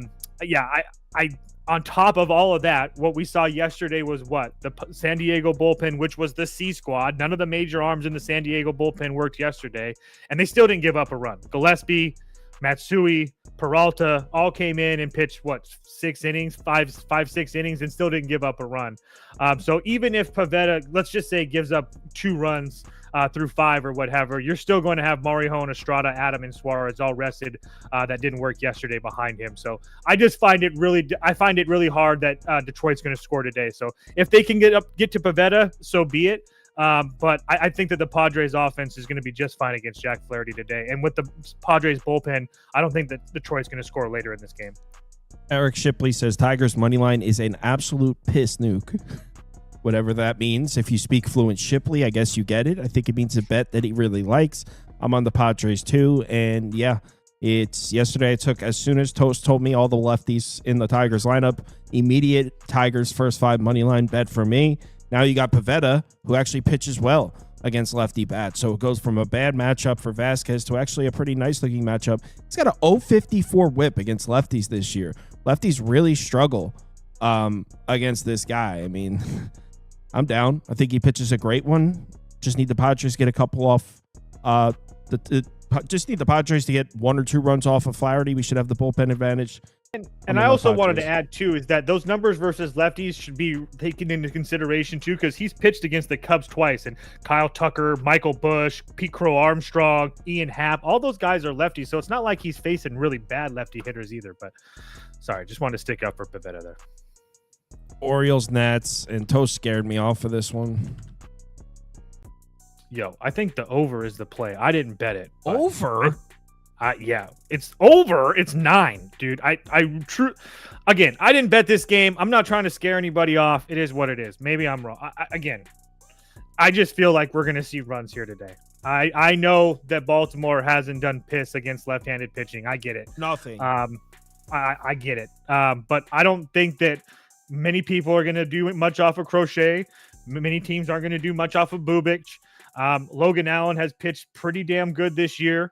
on top of all of that, what we saw yesterday was what? The San Diego bullpen, which was the C squad. None of the major arms in the San Diego bullpen worked yesterday, and they still didn't give up a run. Gillespie, Matsui, Peralta all came in and pitched 6 innings, 6 innings, and still didn't give up a run. So even if Pivetta, let's just say, gives up 2 runs through 5 or whatever, you're still going to have Marijon, Estrada, Adam, and Suarez all rested. That didn't work yesterday behind him. So I just find it really hard that Detroit's going to score today. So if they can get to Pivetta, so be it. But I think that the Padres offense is going to be just fine against Jack Flaherty today. And with the Padres bullpen, I don't think that Detroit's going to score later in this game.
Eric Shipley says Tigers money line is an absolute piss nuke. Whatever that means. If you speak fluent Shipley, I guess you get it. I think it means a bet that he really likes. I'm on the Padres too. And yeah, it's yesterday I took, as soon as Toast told me all the lefties in the Tigers lineup, immediate Tigers first 5 money line bet for me. Now you got Pivetta, who actually pitches well against lefty bats. So it goes from a bad matchup for Vasquez to actually a pretty nice looking matchup. He's got a 0.54 whip against lefties this year. Lefties really struggle against this guy. I mean, I'm down. I think he pitches a great one. Just need the Padres to get a couple off. Just need the Padres to get 1 or 2 runs off of Flaherty. We should have the bullpen advantage.
And I also wanted to add, too, is that those numbers versus lefties should be taken into consideration, too, because he's pitched against the Cubs twice. And Kyle Tucker, Michael Busch, Pete Crow Armstrong, Ian Happ, all those guys are lefties. So it's not like he's facing really bad lefty hitters either. But sorry, just wanted to stick up for Pivetta there.
Orioles, Nats, and Toast scared me off for this one.
Yo, I think the over is the play. I didn't bet it.
Over?
Yeah, it's over. It's 9, dude. Again, I didn't bet this game. I'm not trying to scare anybody off. It is what it is. Maybe I'm wrong. I just feel like we're going to see runs here today. I know that Baltimore hasn't done piss against left-handed pitching. I get it.
Nothing.
I get it. But I don't think that many people are going to do much off of Crochet. Many teams aren't going to do much off of Bubic. Logan Allen has pitched pretty damn good this year.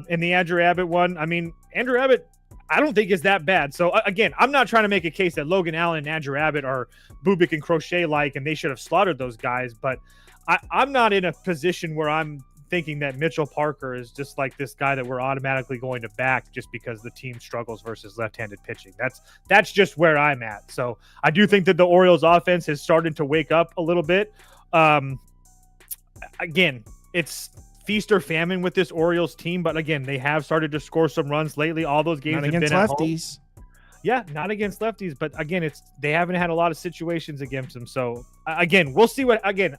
In the Andrew Abbott one, I mean, Andrew Abbott, I don't think is that bad. So again, I'm not trying to make a case that Logan Allen and Andrew Abbott are Bubic and Crochet like, and they should have slaughtered those guys. But I'm not in a position where I'm thinking that Mitchell Parker is just like this guy that we're automatically going to back just because the team struggles versus left-handed pitching. That's just where I'm at. So I do think that the Orioles offense has started to wake up a little bit. Again, it's feast or famine with this Orioles team, but again, they have started to score some runs lately. All those games have been lefties. Yeah, not against lefties, but again, they haven't had a lot of situations against them. So again, we'll see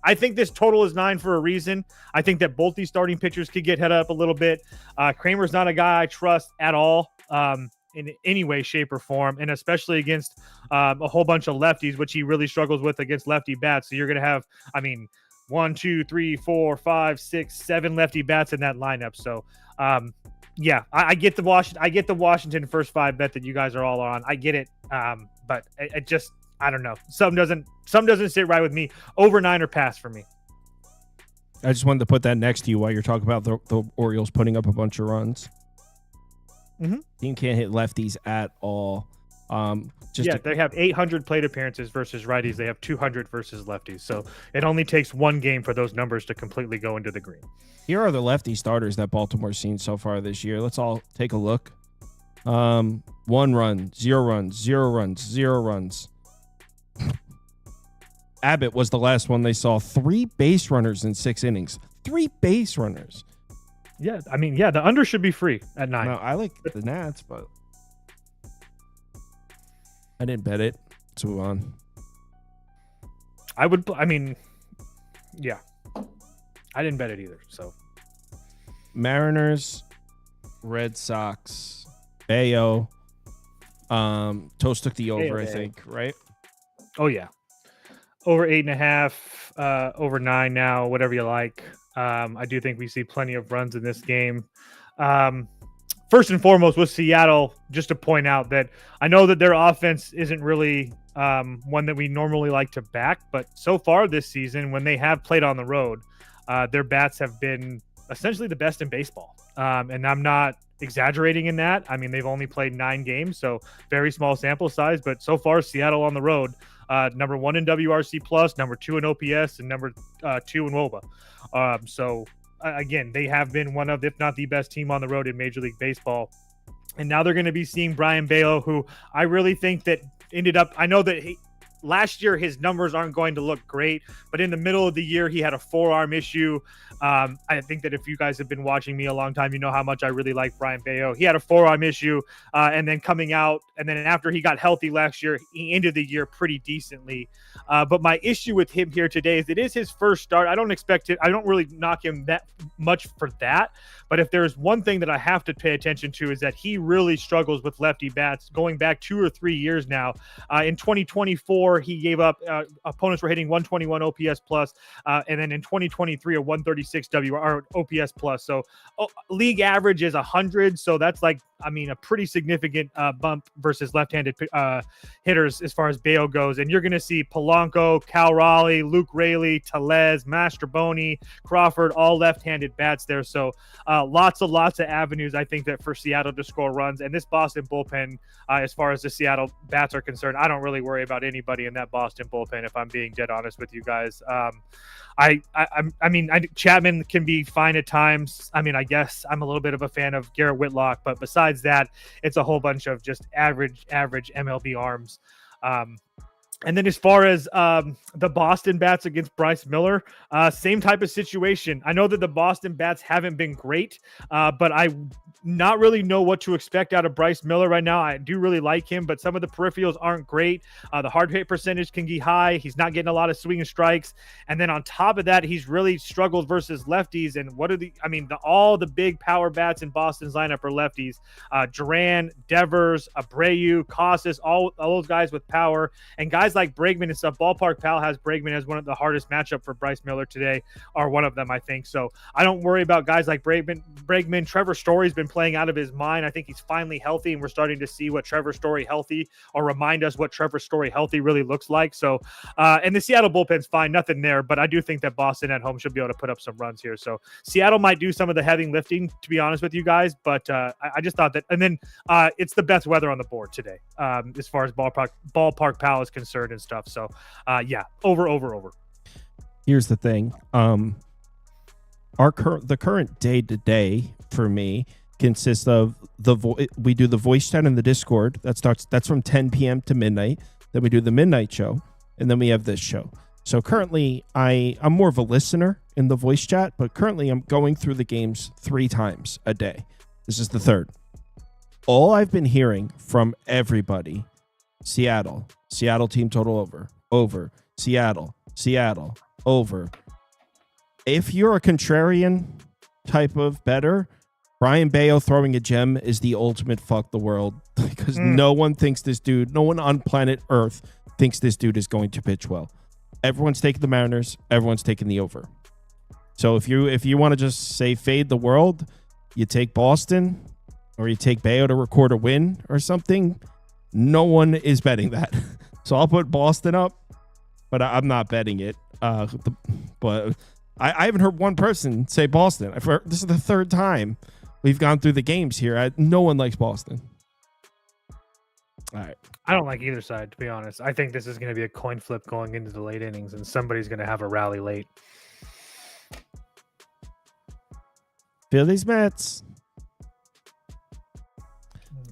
I think this total is 9 for a reason. I think that both these starting pitchers could get head up a little bit. Kramer's not a guy I trust at all in any way, shape, or form, and especially against a whole bunch of lefties, which he really struggles with against lefty bats. So you're going to have, 1, 2, 3, 4, 5, 6, 7 lefty bats in that lineup. So, yeah, I get the Washington first 5 bet that you guys are all on. I get it, but it just, I don't know. Some doesn't sit right with me. Over 9 or pass for me.
I just wanted to put that next to you while you're talking about the Orioles putting up a bunch of runs.
Mm-hmm.
Team can't hit lefties at all.
They have 800 plate appearances versus righties. They have 200 versus lefties. So it only takes one game for those numbers to completely go into the green.
Here are the lefty starters that Baltimore's seen so far this year. Let's all take a look. 1 run, 0 runs, 0 runs, 0 runs. Abbott was the last one they saw. 3 base runners in 6 innings. 3 base runners.
Yeah, the under should be free at 9.
No, I like the Nats, but I didn't bet it. Let's move on.
I didn't bet it either. So
Mariners, Red Sox, Bayo. Toast took the over, I think, right?
Oh yeah, over 8.5, over 9 now, whatever you like. I do think we see plenty of runs in this game. First and foremost with Seattle, just to point out that I know that their offense isn't really one that we normally like to back, but so far this season, when they have played on the road, their bats have been essentially the best in baseball. And I'm not exaggerating in that. They've only played 9 games, so very small sample size, but so far Seattle on the road, number 1 in WRC plus, number 2 in OPS, and number 2 in WOBA. Again, they have been one of, if not the best team on the road in Major League Baseball. And now they're going to be seeing Brian Bayo, who I really think that ended up, I know that last year his numbers aren't going to look great, but in the middle of the year he had a forearm issue. I think that if you guys have been watching me a long time, you know how much I really like Brian Bayo. He had a forearm issue, and then coming out, and then after he got healthy last year, he ended the year pretty decently. But my issue with him here today is it is his first start. I don't expect it. I don't really knock him that much for that. But if there's one thing that I have to pay attention to is that he really struggles with lefty bats going back 2 or 3 years now. In 2024, he gave up opponents were hitting 121 OPS plus, and then in 2023 a 136 WR OPS plus. So league average is 100. So that's like, I mean, a pretty significant bump versus left-handed hitters as far as Bayo goes. And you're going to see Polanco, Cal Raleigh, Luke Raley, Tellez, Mastroboni, Crawford, all left-handed bats there. So lots of avenues, I think, that for Seattle to score runs. And this Boston bullpen, as far as the Seattle bats are concerned, I don't really worry about anybody in that Boston bullpen, if I'm being dead honest with you guys. I mean, Chapman can be fine at times. I mean, I guess I'm a little bit of a fan of Garrett Whitlock, but besides that, it's a whole bunch of just average MLB arms. And then as far as the Boston bats against Bryce Miller, same type of situation. I know that the Boston bats haven't been great, but I not really know what to expect out of Bryce Miller right now. I do really like him, but some of the peripherals aren't great. The hard hit percentage can be high. He's not getting a lot of swinging strikes. And then on top of that, he's really struggled versus lefties. And all the big power bats in Boston's lineup are lefties. Duran, Devers, Abreu, Casas, all those guys with power. And guys like Bregman and stuff. Ballpark Pal has Bregman as one of the hardest matchup for Bryce Miller today, or one of them, I think. So I don't worry about guys like Bregman. Trevor Story's been playing out of his mind. I think he's finally healthy, and we're starting to see what Trevor Story healthy, or remind us what Trevor Story healthy really looks like. So, and the Seattle bullpen's fine, nothing there, but I do think that Boston at home should be able to put up some runs here. So Seattle might do some of the heavy lifting, to be honest with you guys, but I just thought that, and then it's the best weather on the board today, as far as Ballpark Pal is concerned and stuff. So yeah, over.
Here's the thing. The current day-to-day for me consists of we do the voice chat in the Discord. That's from 10 p.m. to midnight. Then we do the midnight show, and then we have this show. So currently, I'm more of a listener in the voice chat, but currently I'm going through the games 3 times a day. This is the third. All I've been hearing from everybody: Seattle team total over, Seattle, over. If you're a contrarian type of bettor, Brian Bayo throwing a gem is the ultimate fuck the world, because no one on planet Earth thinks this dude is going to pitch well. Everyone's taking the Mariners. Everyone's taking the over. So if you want to just say fade the world, you take Boston, or you take Bayo to record a win or something. No one is betting that. So I'll put Boston up, but I'm not betting it. But I haven't heard one person say Boston. This is the third time we've gone through the games here. No one likes Boston. All right.
I don't like either side, to be honest. I think this is going to be a coin flip going into the late innings, and somebody's going to have a rally late.
Phillies Mets.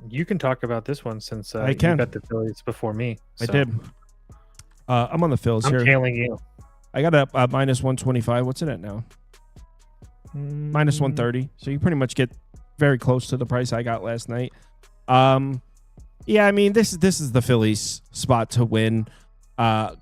You can talk about this one since
I can.
You bet the Phillies before me.
I did. I'm on the Phillies here.
I'm tailing you.
I got a minus 125. What's it at now? Minus 130. So you pretty much get very close to the price I got last night. Yeah, I mean, this is the Phillies' spot to win.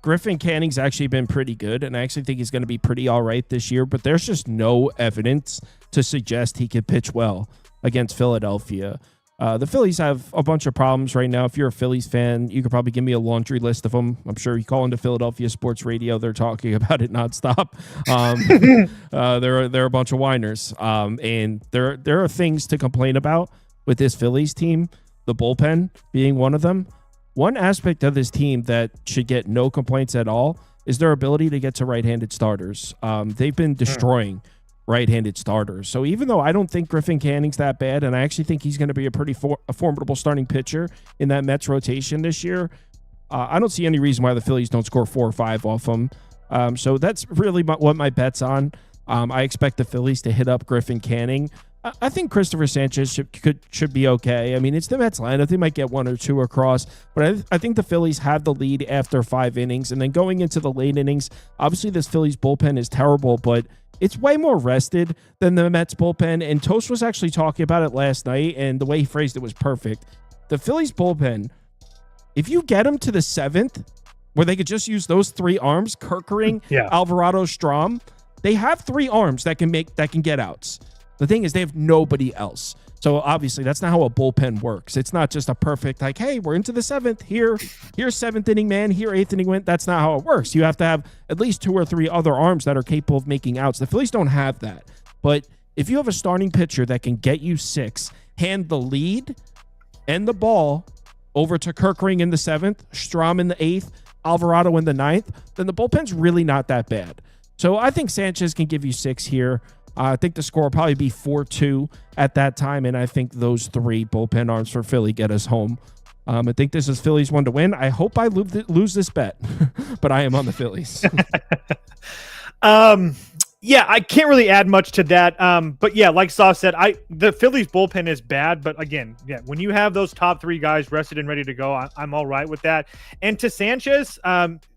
Griffin Canning's actually been pretty good, and I actually think he's going to be pretty all right this year, but there's just no evidence to suggest he could pitch well against Philadelphia. The Phillies have a bunch of problems right now. If you're a Phillies fan, you could probably give me a laundry list of them. I'm sure you call into Philadelphia sports radio. They're talking about it nonstop. They're a bunch of whiners. And there are things to complain about with this Phillies team, the bullpen being one of them. One aspect of this team that should get no complaints at all is their ability to get to right-handed starters. They've been destroying right-handed starters. So even though I don't think Griffin Canning's that bad, and I actually think he's going to be a pretty formidable starting pitcher in that Mets rotation this year, I don't see any reason why the Phillies don't score 4 or 5 off them. So that's really what my bet's on. I expect the Phillies to hit up Griffin Canning. I think Christopher Sanchez should be okay. I mean, it's the Mets lineup. They might get 1 or 2 across, but I think the Phillies have the lead after 5 innings. And then going into the late innings, obviously this Phillies bullpen is terrible, but it's way more rested than the Mets bullpen. And Toast was actually talking about it last night, and the way he phrased it was perfect. The Phillies bullpen, if you get them to the 7th, where they could just use those 3 arms, Kerkering, Alvarado, Strahm, they have 3 arms that can get outs. The thing is, they have nobody else. So obviously, that's not how a bullpen works. It's not just a perfect, like, hey, we're into the 7th. Here's 7th inning man. Here, 8th inning win. That's not how it works. You have to have at least 2 or 3 other arms that are capable of making outs. The Phillies don't have that. But if you have a starting pitcher that can get you 6, hand the lead and the ball over to Kerkering in the 7th, Strahm in the 8th, Alvarado in the 9th, then the bullpen's really not that bad. So I think Sanchez can give you 6 here. I think the score will probably be 4-2 at that time, and I think those 3 bullpen arms for Philly get us home. I think this is Phillies 1 to win. I hope I lose this bet, but I am on the Phillies.
Yeah, I can't really add much to that. But yeah, like Saw said, the Phillies bullpen is bad. But again, yeah, when you have those top 3 guys rested and ready to go, I'm all right with that. And to Sanchez,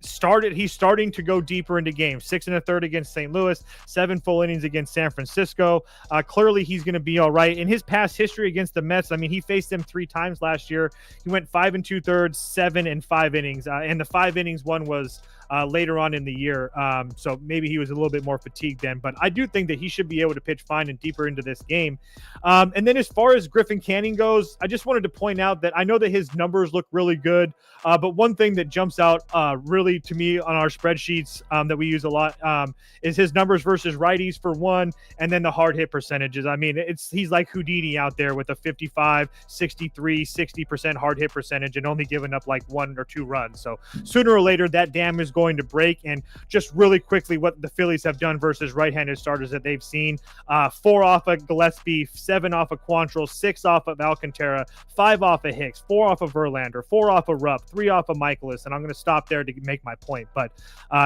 he's starting to go deeper into games. 6 1/3 against St. Louis, 7 full innings against San Francisco. Clearly, he's going to be all right. In his past history against the Mets, I mean, he faced them 3 times last year. He went 5 2/3, 7 and 5 innings. And the 5 innings one was later on in the year. So maybe he was a little bit more fatigued then, but I do think that he should be able to pitch fine and deeper into this game. And then as far as Griffin Canning goes, I just wanted to point out that I know that his numbers look really good, but one thing that jumps out really to me on our spreadsheets that we use a lot is his numbers versus righties for one, and then the hard hit percentages. I mean, he's like Houdini out there with a 55, 63, 60% hard hit percentage and only giving up like 1 or 2 runs. So sooner or later that dam is going to break. And just really quickly, what the Phillies have done versus right-handed starters that they've seen: 4 off of Gillespie, 7 off of Quantrill, 6 off of Alcantara, 5 off of Hicks, 4 off of Verlander, 4 off of Rupp, 3 off of Michaelis. And I'm going to stop there to make my point. But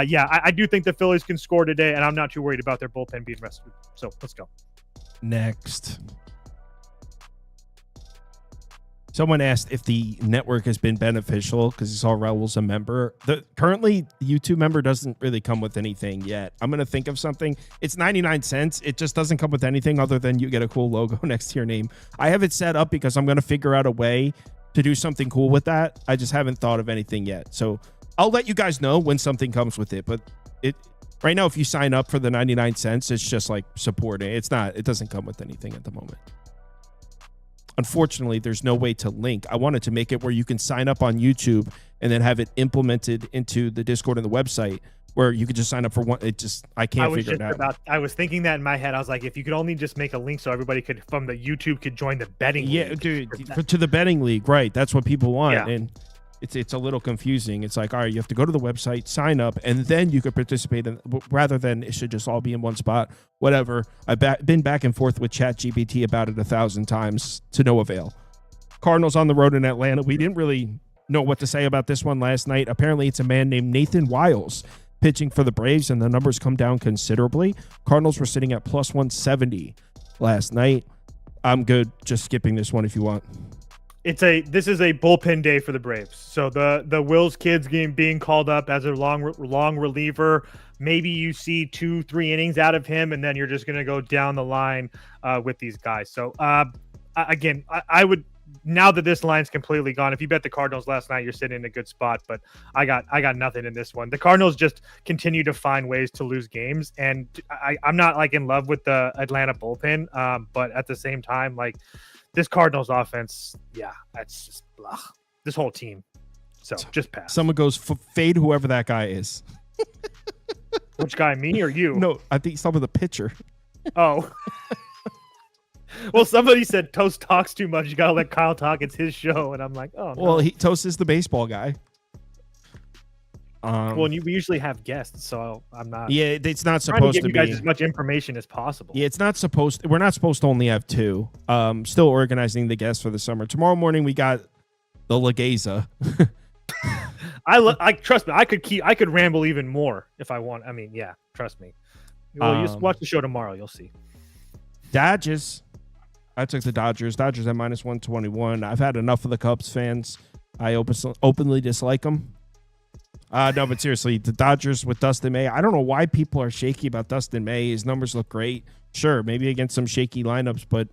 yeah, I do think the Phillies can score today, and I'm not too worried about their bullpen being rested. So let's go.
Next. Someone asked if the network has been beneficial because he saw Raul's a member. Currently, the YouTube member doesn't really come with anything yet. I'm going to think of something. It's 99 cents. It just doesn't come with anything other than you get a cool logo next to your name. I have it set up because I'm going to figure out a way to do something cool with that. I just haven't thought of anything yet. So I'll let you guys know when something comes with it. But right now, if you sign up for the 99 cents, it's just like supporting. It doesn't come with anything at the moment. Unfortunately, there's no way to link. I wanted to make it where you can sign up on YouTube and then have it implemented into the Discord and the website where you could just sign up for one. I can't figure it out.
I was thinking that in my head. I was like, if you could only just make a link so everybody could, from the YouTube, could join the betting league.
Yeah, dude, to the betting league, right? That's what people want. Yeah. And it's a little confusing. It's like, all right, you have to go to the website, sign up, and then you could participate in, rather than it should just all be in one spot. Whatever. I've been back and forth with ChatGPT about it 1,000 times to no avail. Cardinals on the road in Atlanta. We didn't really know what to say about this one last night. Apparently, it's a man named Nathan Wiles pitching for the Braves, and the numbers come down considerably. Cardinals were sitting at plus 170 last night. I'm good just skipping this one if you want.
This is a bullpen day for the Braves. So the Wills kids game being called up as a long reliever. Maybe you see 2-3 innings out of him, and then you're just going to go down the line with these guys. So again, I would, now that this line's completely gone, if you bet the Cardinals last night, you're sitting in a good spot. But I got nothing in this one. The Cardinals just continue to find ways to lose games, and I'm not like in love with the Atlanta bullpen, but at the same time, like, this Cardinals offense, yeah, that's just blah. This whole team. So just pass.
Someone goes, fade whoever that guy is.
Which guy, me or you?
No, I think some of the pitcher.
Oh. Well, somebody said Toast talks too much. You got to let Kyle talk. It's his show. And I'm like, oh, no.
Well, Toast is the baseball guy.
Well, we usually have guests, so I'm not.
Yeah, it's not supposed to
give you guys as much information as possible.
Yeah, it's not supposed. We're not supposed to only have 2. Still organizing the guests for the summer. Tomorrow morning we got the Legeza.
I trust me. I could ramble even more if I want. I mean, yeah, trust me. Well, you just watch the show tomorrow. You'll see.
Dodgers I took the Dodgers. Dodgers at minus 121. I've had enough of the Cubs fans. I openly dislike them. No, but seriously, the Dodgers with Dustin May. I don't know why people are shaky about Dustin May. His numbers look great. Sure, maybe against some shaky lineups, but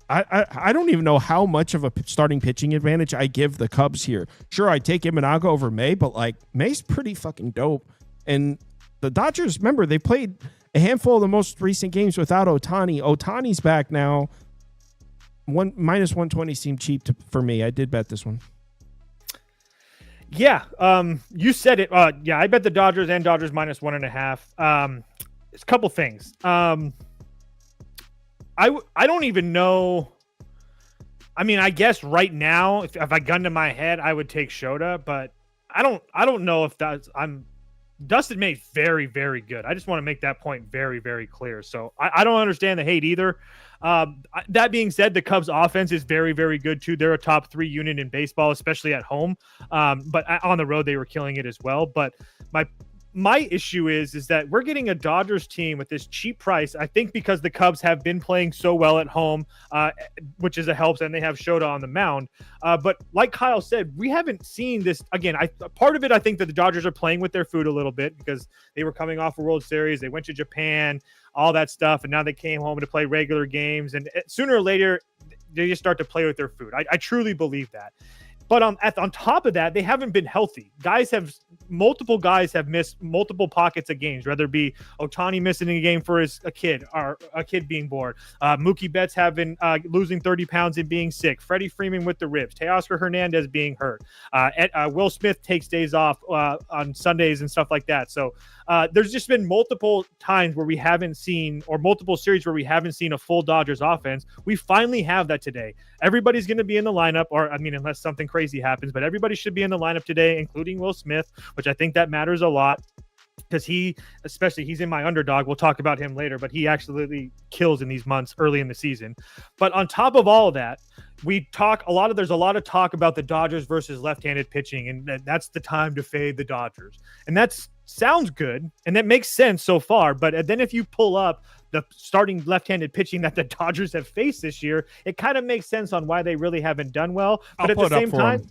I don't even know how much of a starting pitching advantage I give the Cubs here. Sure, I take Imanaga over May, but like May's pretty fucking dope. And the Dodgers, remember, they played a handful of the most recent games without Ohtani. Ohtani's back now. Minus 120 seemed cheap for me. I did bet this one.
Yeah, you said it. Yeah, I bet the Dodgers and Dodgers minus 1.5. It's a couple things. I don't even know. I mean, I guess right now, if I gun to my head, I would take Shota, but I don't know if that's Dustin May very, very good. I just want to make that point very, very clear. So I don't understand the hate either. That being said, the Cubs offense is very, very good too. They're a top 3 unit in baseball, especially at home. But on the road, they were killing it as well. But my issue is that we're getting a Dodgers team with this cheap price. I think because the Cubs have been playing so well at home, which is a helps, and they have Shota on the mound. But like Kyle said, we haven't seen this again. Part of it, I think that the Dodgers are playing with their food a little bit because they were coming off a World Series. They went to Japan, all that stuff, and now they came home to play regular games. And sooner or later, they just start to play with their food. I truly believe that. But on top of that, they haven't been healthy. Multiple guys have missed multiple pockets of games, whether it be Ohtani missing a game for a kid or a kid being born. Mookie Betts having losing 30 pounds and being sick. Freddie Freeman with the ribs. Teoscar Hernandez being hurt. Will Smith takes days off on Sundays and stuff like that. So there's just been multiple times where we haven't seen, or multiple series where we haven't seen a full Dodgers offense. We finally have that today. Everybody's going to be in the lineup, unless something crazy happens, but everybody should be in the lineup today, including Will Smith, which I think that matters a lot because he's in my underdog. We'll talk about him later, but he absolutely kills in these months early in the season. But on top of all of that, there's a lot of talk about the Dodgers versus left-handed pitching, and that's the time to fade the Dodgers. And that sounds good, and that makes sense so far. But then if you pull up the starting left-handed pitching that the Dodgers have faced this year, it kind of makes sense on why they really haven't done well. But at the same time,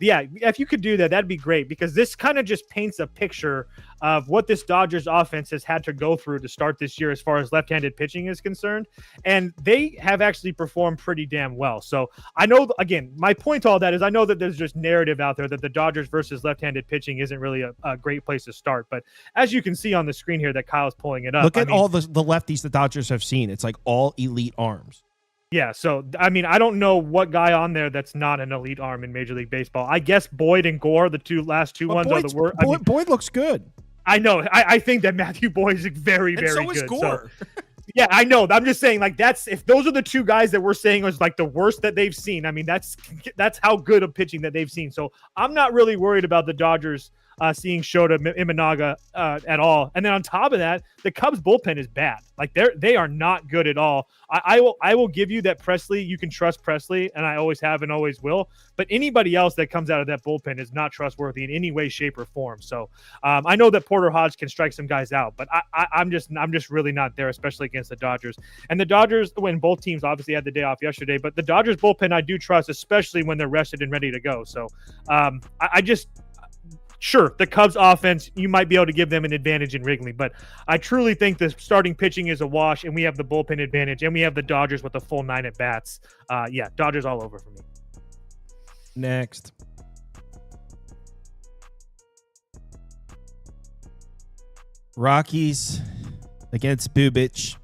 yeah, if you could do that, that'd be great, because this kind of just paints a picture of what this Dodgers offense has had to go through to start this year as far as left-handed pitching is concerned. And they have actually performed pretty damn well. So I know, again, my point to all that is I know that there's just narrative out there that the Dodgers versus left-handed pitching isn't really a great place to start. But as you can see on the screen here that Kyle's pulling it up.
Look at all the lefties the Dodgers have seen. It's like all elite arms.
Yeah, so, I mean, I don't know what guy on there that's not an elite arm in Major League Baseball. I guess Boyd and Gore, the last two ones are the worst.
Boyd looks good.
I know. I think that Matthew Boyd is very, very good.
And so is Gore.
So, yeah, I know. I'm just saying, like, if those are the two guys that we're saying was like the worst that they've seen, I mean, that's how good of pitching that they've seen. So I'm not really worried about the Dodgers seeing Shota Imanaga at all. And then on top of that, the Cubs bullpen is bad. Like they are not good at all. I will give you that Presley. You can trust Presley, and I always have and always will. But anybody else that comes out of that bullpen is not trustworthy in any way, shape, or form. So I know that Porter Hodge can strike some guys out, but I'm just really not there, especially against the Dodgers. And the Dodgers, when both teams obviously had the day off yesterday, but the Dodgers bullpen I do trust, especially when they're rested and ready to go. So sure, the Cubs offense, you might be able to give them an advantage in Wrigley, but I truly think the starting pitching is a wash, and we have the bullpen advantage, and we have the Dodgers with a full 9 at bats. Yeah, Dodgers all over for me.
Next. Rockies against Bubic.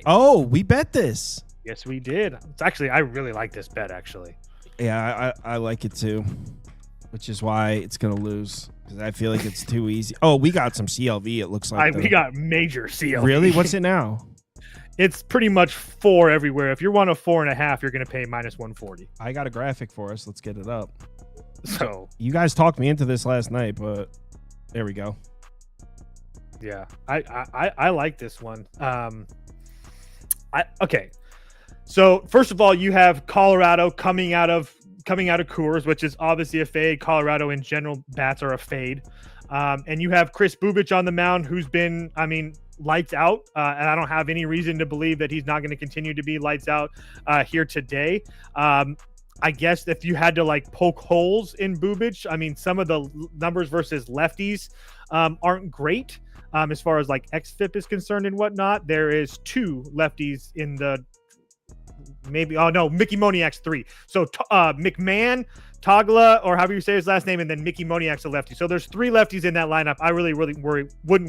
Oh, we bet this.
Yes, we did. It's actually, I really like this bet, actually.
Yeah, I like it too. Which is why it's going to lose, because I feel like it's too easy. Oh, we got some CLV, it looks like.
We got major CLV.
Really? What's it now?
It's pretty much 4 everywhere. If you're one of 4.5, you're going to pay minus 140.
I got a graphic for us. Let's get it up.
So
you guys talked me into this last night, but there we go.
Yeah, I like this one. Okay. So first of all, you have Colorado coming out of Coors, which is obviously a fade. Colorado in general, bats are a fade. And you have Chris Bubich on the mound, who's been, I mean, lights out. And I don't have any reason to believe that he's not going to continue to be lights out here today. I guess if you had to like poke holes in Bubich, I mean, some of the numbers versus lefties aren't great as far as like xFIP is concerned and whatnot. There is 2 lefties in the Mickey Moniak's 3. So McMahon, Togla, or however you say his last name, and then Mickey Moniak's a lefty. So there's 3 lefties in that lineup. I really wouldn't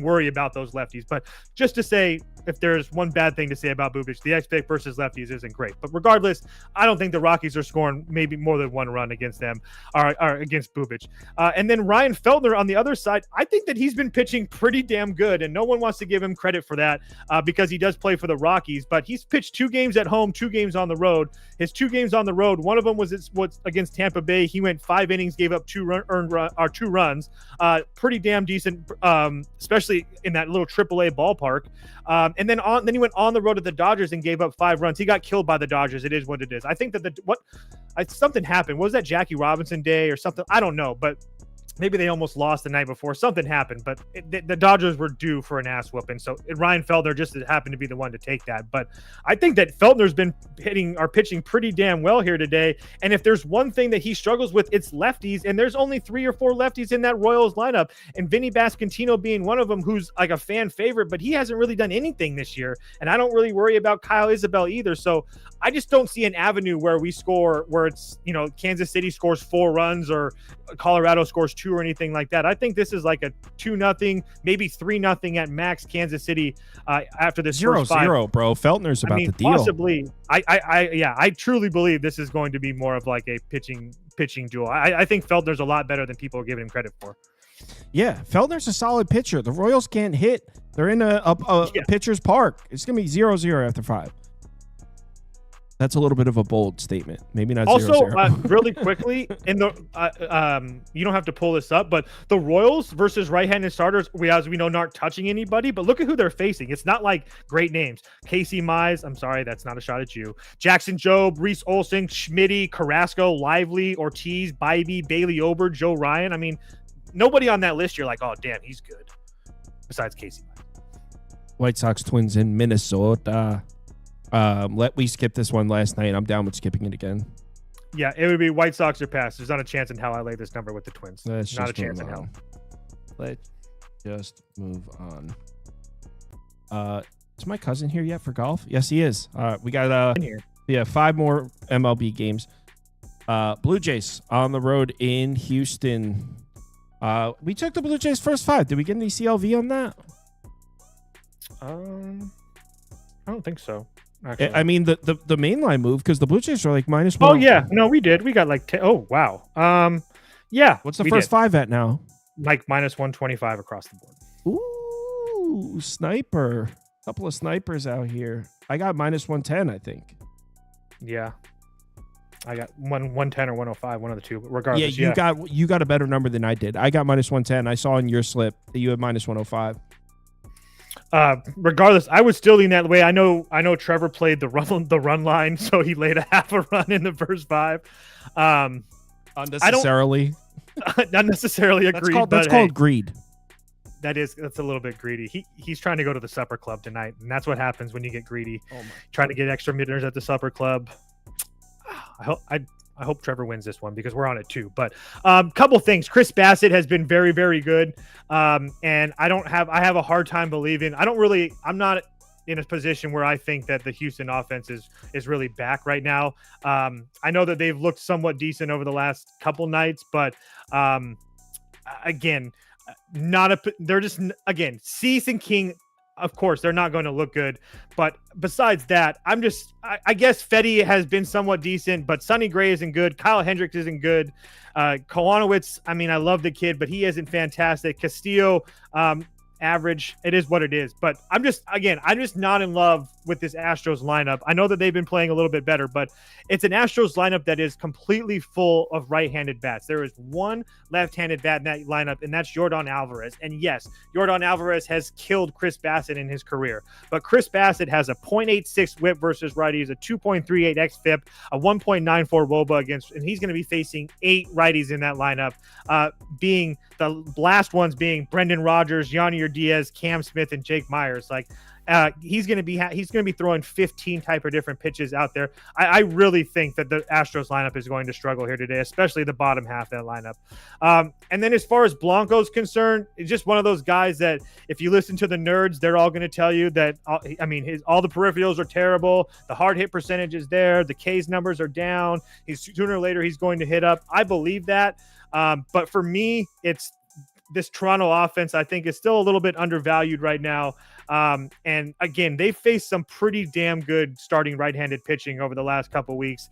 worry about those lefties. But just to say, if there's one bad thing to say about Bubich, the xFIP versus lefties isn't great. But regardless, I don't think the Rockies are scoring maybe more than 1 run against them or against Bubich. And then Ryan Feltner on the other side, I think that he's been pitching pretty damn good, and no one wants to give him credit for that because he does play for the Rockies. But he's pitched 2 games at home, 2 games on the road. His 2 games on the road, one of them was against Tampa Bay. He went 5 innings, gave up 2 runs. Pretty damn decent, especially in that little AAA ballpark. And then he went on the road to the Dodgers and gave up 5 runs. He got killed by the Dodgers. It is what it is. I think that something happened. What was that, Jackie Robinson day or something? I don't know, but maybe they almost lost the night before. Something happened, but the Dodgers were due for an ass whooping. So Ryan Feltner just happened to be the one to take that. But I think that Feltner's been pitching pretty damn well here today. And if there's one thing that he struggles with, it's lefties. And there's only 3 or 4 lefties in that Royals lineup. And Vinny Bascantino being one of them, who's like a fan favorite, but he hasn't really done anything this year. And I don't really worry about Kyle Isabel either. So I just don't see an avenue where it's, Kansas City scores 4 runs or Colorado scores 2 or anything like that. I think this is like a 2-0, maybe 3-0 at max Kansas City after this
0-0, bro. Feltner's about the deal.
Possibly. I truly believe this is going to be more of like a pitching duel. I think Feltner's a lot better than people are giving him credit for.
Yeah, Feltner's a solid pitcher. The Royals can't hit. They're in a pitcher's park. It's going to be 0-0 after 5. That's a little bit of a bold statement. Maybe not.
Also,
0-0.
Really quickly, in the you don't have to pull this up, but the Royals versus right-handed starters, as we know, aren't touching anybody. But look at who they're facing. It's not like great names. Casey Mize. I'm sorry, that's not a shot at you. Jackson Jobe, Reese Olson, Schmitty, Carrasco, Lively, Ortiz, Bybee, Bailey Ober, Joe Ryan. I mean, nobody on that list you're like, oh damn, he's good. Besides Casey Mize.
White Sox Twins in Minnesota. We skipped this one last night. I'm down with skipping it again.
Yeah, it would be White Sox or pass. There's not a chance in hell I lay this number with the Twins. Not a chance in hell.
Let's just move on. Is my cousin here yet for golf? Yes, he is. We got
in here.
5 more MLB games. Blue Jays on the road in Houston. We took the Blue Jays first 5. Did we get any CLV on that?
I don't think so. Actually.
I mean, the main line move, because the Blue Jays are like -1.
Oh yeah, no, we did. We got like 10. Oh wow. Yeah.
What's the first 5 at now?
Like -125 across the board.
Ooh, sniper. Couple of snipers out here. I got -110, I think.
Yeah. I got 110 or 105, one of the two. But regardless,
you got a better number than I did. I got -110. I saw in your slip that you had -105.
Regardless, I was still leaning that way. I know Trevor played the run line, so he laid a half a run in the first 5.
Unnecessarily.
Not necessarily agreed.
That's called greed.
That's a little bit greedy. He's trying to go to the supper club tonight, and that's what happens when you get greedy. Trying to get extra dinners at the supper club. I hope Trevor wins this one because we're on it too. But couple things. Chris Bassett has been very, very good. And I have a hard time believing. I'm not in a position where I think that the Houston offense is really back right now. I know that they've looked somewhat decent over the last couple nights, but again, Cease and King. Of course, they're not going to look good. But besides that, I guess Fetty has been somewhat decent, but Sonny Gray isn't good. Kyle Hendricks isn't good. Kowanowitz, I mean, I love the kid, but he isn't fantastic. Castillo, average. It is what it is. But I'm just not in love with this Astros lineup. I know that they've been playing a little bit better, but it's an Astros lineup that is completely full of right-handed bats. There is one left-handed bat in that lineup, and that's Yordan Alvarez. And yes, Yordan Alvarez has killed Chris Bassett in his career, but Chris Bassett has a .86 whip versus righties, a 2.38 xFIP, a 1.94 WOBA against, and he's going to be facing 8 righties in that lineup, being the last ones being Brendan Rodgers, Yonier Diaz, Cam Smith, and Jake Myers. Like, he's going to be throwing 15 type of different pitches out there. I really think that the Astros lineup is going to struggle here today, especially the bottom half of that lineup. And then as far as Blanco's concerned, it's just one of those guys that if you listen to the nerds, they're all going to tell you that, all the peripherals are terrible. The hard hit percentage is there. The K's numbers are down. Sooner or later, he's going to hit up. I believe that. But for me, it's this Toronto offense, I think, is still a little bit undervalued right now. And again, they faced some pretty damn good starting right-handed pitching over the last couple weeks.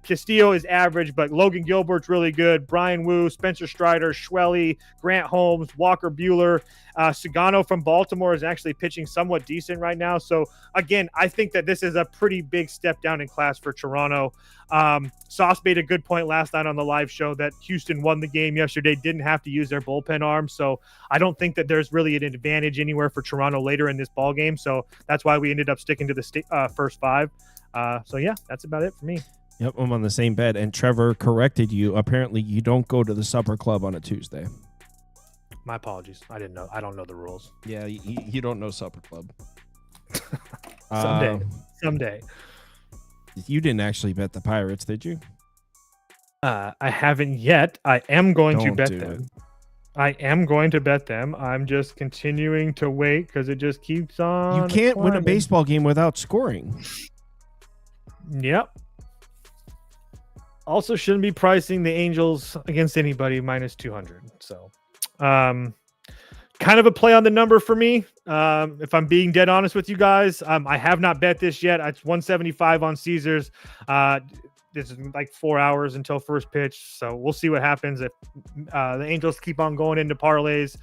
Castillo is average, but Logan Gilbert's really good. Brian Wu, Spencer Strider, Schwelly, Grant Holmes, Walker Buehler, Sugano from Baltimore is actually pitching somewhat decent right now. So again, I think that this is a pretty big step down in class for Toronto. Sauce made a good point last night on the live show that Houston won the game yesterday, didn't have to use their bullpen arms. So I don't think that there's really an advantage anywhere for Toronto later in this ball game. So that's why we ended up sticking to the first five. So yeah, that's about it for me.
Yep, I'm on the same bed. And Trevor corrected you. Apparently, you don't go to the supper club on a Tuesday.
My apologies. I didn't know. I don't know the rules.
Yeah, you don't know supper club.
Someday.
You didn't actually bet the Pirates, did you?
I haven't yet. I am going to
Don't
bet
do
them.
it.
I am going to bet them. I'm just continuing to wait because it just keeps on.
You can't win a
climbing.
baseball game without scoring.
Yep. Also, shouldn't be pricing the Angels against anybody minus 200. So, kind of a play on the number for me. If I'm being dead honest with you guys, I have not bet this yet. It's 175 on Caesars. This is like 4 hours until first pitch. So we'll see what happens if the Angels keep on going into parlays.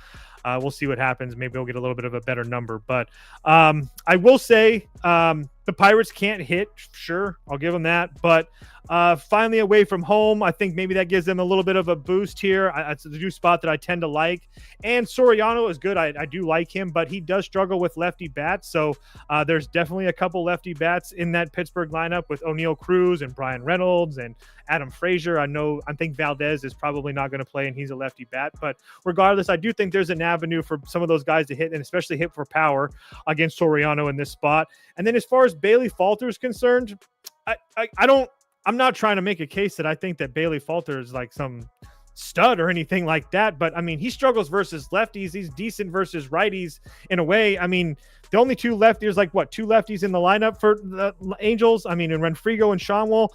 We'll see what happens. Maybe we'll get a little bit of a better number. But I will say the Pirates can't hit. Sure, I'll give them that. But finally away from home, I think maybe that gives them a little bit of a boost here. It's a new spot that I tend to like. And Soriano is good. I do like him, but he does struggle with lefty bats. So there's definitely a couple lefty bats in that Pittsburgh lineup with O'Neal Cruz and Brian Reynolds and Adam Frazier. I think Valdez is probably not going to play, and he's a lefty bat. But regardless, I do think there's an avenue for some of those guys to hit, and especially hit for power against Soriano in this spot. And then as far as Bailey Falter is concerned, I'm not trying to make a case that I think that Bailey Falter is like some stud or anything like that. But I mean, he struggles versus lefties. He's decent versus righties in a way. I mean, the only two lefties, two lefties in the lineup for the Angels. I mean, in Renfrigo and Shanwell.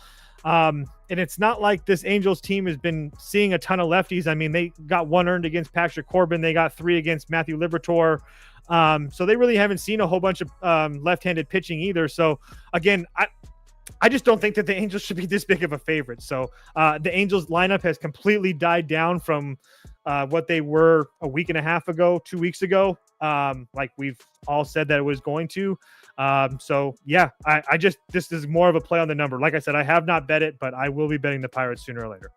And it's not like this Angels team has been seeing a ton of lefties. I mean, they got one earned against Patrick Corbin. They got 3 against Matthew Liberatore. So they really haven't seen a whole bunch of left-handed pitching either. So again, I just don't think that the Angels should be this big of a favorite. So the Angels lineup has completely died down from what they were a week and a half ago, 2 weeks ago. Like we've all said that it was going to. So yeah, this is more of a play on the number. Like I said, I have not bet it, but I will be betting the Pirates sooner or later.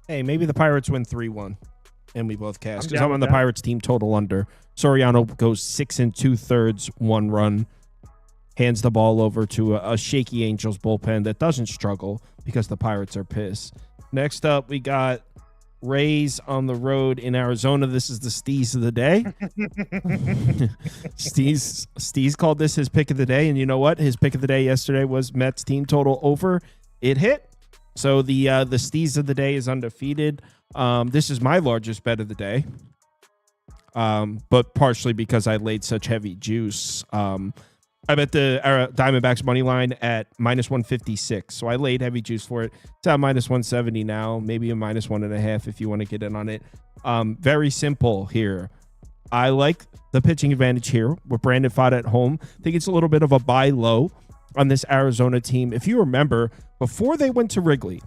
Hey, maybe the Pirates win 3-1 and we both cash because
down
I'm on
with
the
that.
Pirates team total under. Soriano goes 6 2/3, 1 run, hands the ball over to a shaky Angels bullpen that doesn't struggle because the Pirates are pissed. Next up, we got Rays on the road in Arizona. This is the Steez of the day. Steez called this his pick of the day, and you know what? His pick of the day yesterday was Mets team total over. It hit. So the Steez of the day is undefeated. This is my largest bet of the day, but partially because I laid such heavy juice. I bet the Diamondbacks money line at -156. So I laid heavy juice for it. It's at -170 now, maybe a -1.5 if you want to get in on it. Very simple here. I like the pitching advantage here with Brandon Pfaadt at home. I think it's a little bit of a buy low on this Arizona team. If you remember, before they went to Wrigley,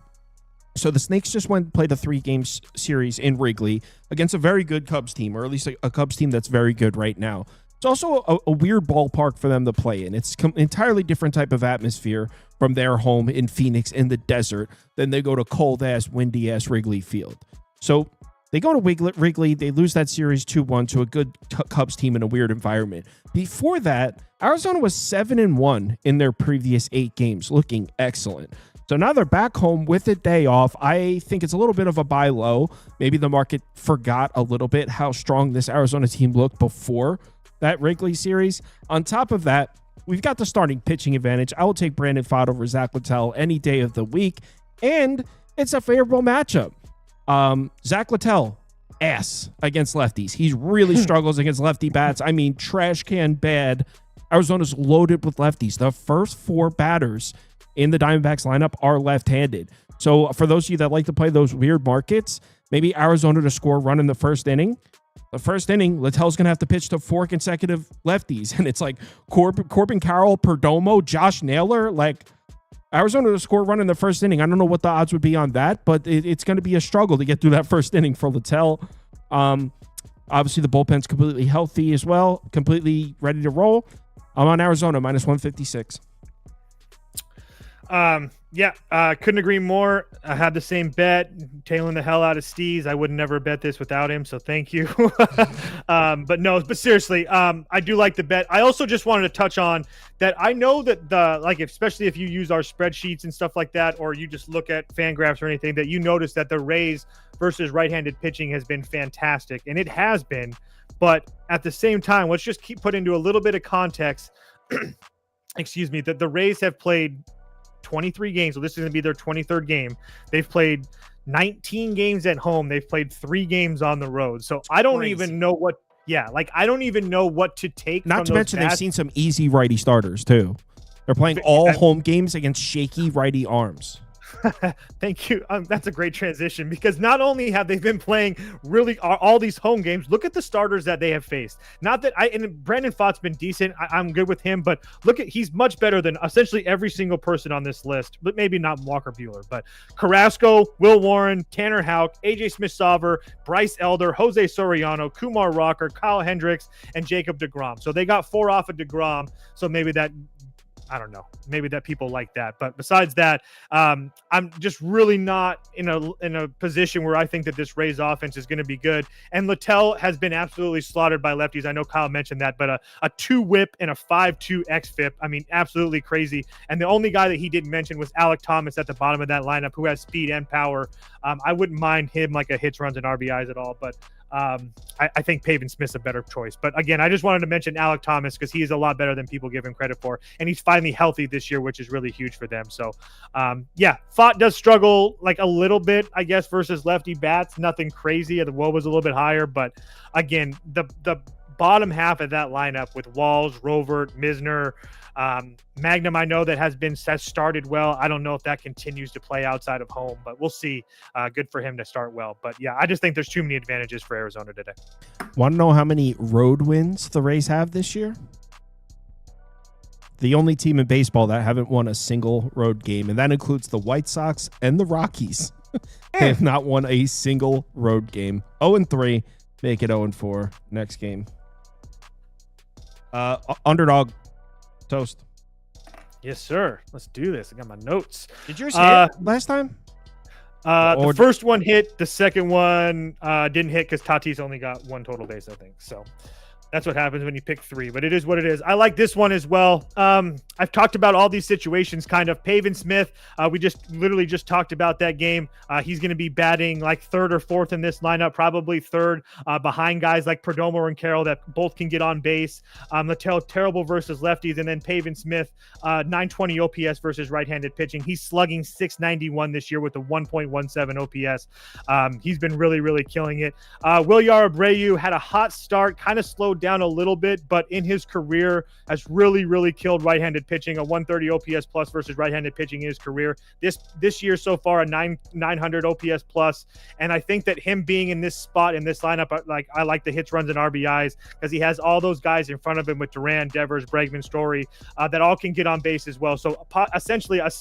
so the Snakes just went and played a 3-game series in Wrigley against a very good Cubs team, or at least a Cubs team that's very good right now. It's also a weird ballpark for them to play in. It's entirely different type of atmosphere from their home in Phoenix in the desert than they go to cold-ass, windy-ass Wrigley Field. So they go to Wrigley. They lose that series 2-1 to a good Cubs team in a weird environment. Before that, Arizona was 7-1 in their previous 8 games, looking excellent. So now they're back home with a day off. I think it's a little bit of a buy low. Maybe the market forgot a little bit how strong this Arizona team looked before that Wrigley series. On top of that, we've got the starting pitching advantage. I will take Brandon Pfaadt over Zach Littell any day of the week, and it's a favorable matchup. Zach Littell, ass against lefties. He really struggles against lefty bats. I mean, trash can bad. Arizona's loaded with lefties. The first 4 batters in the Diamondbacks lineup are left-handed. So for those of you that like to play those weird markets, maybe Arizona to score a run in the first inning. The first inning, Littell's going to have to pitch to 4 consecutive lefties. And it's like Corbin Carroll, Perdomo, Josh Naylor. Like, Arizona to score a run in the first inning. I don't know what the odds would be on that, but it's going to be a struggle to get through that first inning for Littell. Obviously, the bullpen's completely healthy as well, completely ready to roll. I'm on Arizona, minus 156.
Couldn't agree more. I had the same bet, tailing the hell out of Steez. I would never bet this without him, so thank you. But seriously, I do like the bet. I also just wanted to touch on that. I know that especially if you use our spreadsheets and stuff like that, or you just look at Fangraphs or anything, that you notice that the Rays versus right-handed pitching has been fantastic, and it has been. But at the same time, let's just put into a little bit of context. Excuse me, that the Rays have played 23 games. So this is going to be their 23rd game. They've played 19 games at home. They've played 3 games on the road. So I don't even know what. Yeah, I don't even know what to take.
Not to mention they've seen some easy righty starters too. They're playing all home games against shaky righty arms.
Thank you. That's a great transition, because not only have they been playing really all these home games, look at the starters that they have faced. Not that Brandon Pfaadt's been decent. I'm good with him, but he's much better than essentially every single person on this list, but maybe not Walker Buehler, but Carrasco, Will Warren, Tanner Houck, AJ Smith-Sauber, Bryce Elder, Jose Soriano, Kumar Rocker, Kyle Hendricks, and Jacob deGrom. So they got 4 off of deGrom. So maybe that, I don't know. Maybe that people like that. But besides that, I'm just really not in a position where I think that this Rays offense is going to be good. And Littell has been absolutely slaughtered by lefties. I know Kyle mentioned that, but a 2 whip and a 5.2 xFIP. I mean, absolutely crazy. And the only guy that he didn't mention was Alec Thomas at the bottom of that lineup, who has speed and power. I wouldn't mind him like a hits, runs, and RBIs at all, but I think Pavin Smith's a better choice. But again, I just wanted to mention Alec Thomas because he is a lot better than people give him credit for. And he's finally healthy this year, which is really huge for them. So, Pfaadt does struggle like a little bit, I guess, versus lefty bats. Nothing crazy. The WOBA was a little bit higher. But again, the bottom half of that lineup with Walls, Rovert, Misner, Magnum, I know that has started well. I don't know if that continues to play outside of home, but we'll see. Good for him to start well. But yeah, I just think there's too many advantages for Arizona today.
Want to know how many road wins the Rays have this year? The only team in baseball that haven't won a single road game, and that includes the White Sox and the Rockies. They have not won a single road game. 0-3, make it 0-4 next game. Underdog. Toast.
Yes, sir. Let's do this. I got my notes.
Did yours hit last time?
The first one hit. The second one didn't hit because Tatis only got 1 total base, I think. So that's what happens when you pick 3, but it is what it is. I like this one as well. I've talked about all these situations kind of. Pavin Smith, we literally just talked about that game. He's going to be batting like 3rd or 4th in this lineup, probably 3rd behind guys like Perdomo and Carroll that both can get on base. Littell, terrible versus lefties. And then Pavin Smith, 920 OPS versus right-handed pitching. He's slugging 691 this year with a 1.17 OPS. He's been really, really killing it. Wilyer Abreu had a hot start, kind of slowed down a little bit, but in his career has really, really killed right-handed pitching. A 130 OPS plus versus right-handed pitching in his career. This year so far, a 900 OPS plus. And I think that him being in this spot in this lineup, I like the hits, runs, and RBIs because he has all those guys in front of him with Duran, Devers, Bregman, Story that all can get on base as well. So essentially a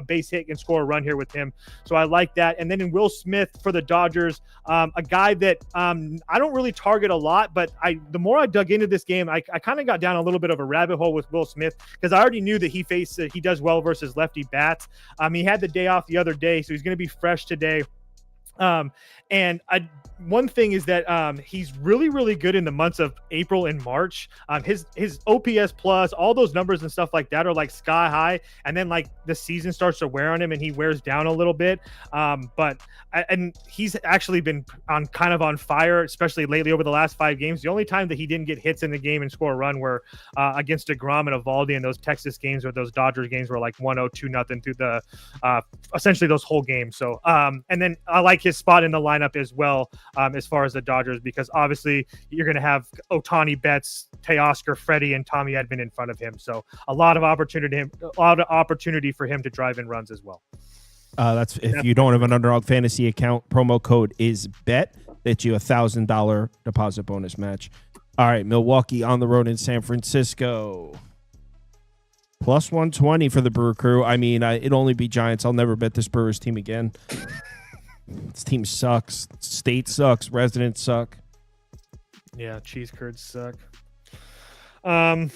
base hit and score a run here with him. So I like that. And then in Will Smith for the Dodgers, a guy that I don't really target a lot, but the more I dug into this game, I kind of got down a little bit of a rabbit hole with Will Smith because I already knew that he does well versus lefty bats. He had the day off the other day, so he's going to be fresh today. One thing is that he's really, really good in the months of April and March. His OPS plus, all those numbers and stuff like that are like sky high. And then like the season starts to wear on him and he wears down a little bit. But he's actually been on fire, especially lately over the last 5 games. The only time that he didn't get hits in the game and score a run were against DeGrom and Eovaldi in those Texas games, or those Dodgers games were like 1-0, 2-0 through the essentially those whole games. So and then I like his spot in the lineup as well, as far as the Dodgers, because obviously you're going to have Ohtani, Betts, Teoscar, Freddie, and Tommy Edman in front of him. So a lot of opportunity for him to drive in runs as well.
That's if you don't have an Underdog Fantasy account, promo code is BET. That's you $1,000 deposit bonus match. All right, Milwaukee on the road in San Francisco. Plus 120 for the Brewer Crew. I mean, it'd only be Giants. I'll never bet this Brewers team again. This team sucks. State sucks. Residents suck.
Yeah, cheese curds suck. Yeah,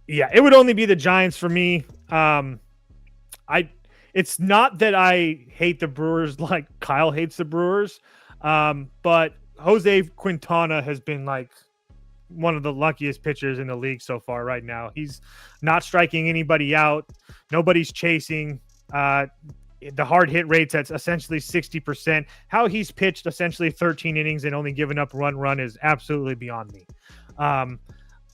it would only be the Giants for me. It's not that I hate the Brewers like Kyle hates the Brewers, but Jose Quintana has been like one of the luckiest pitchers in the league so far right now. He's not striking anybody out. Nobody's chasing. The hard hit rate's at essentially 60%. How he's pitched essentially 13 innings and only given up run is absolutely beyond me.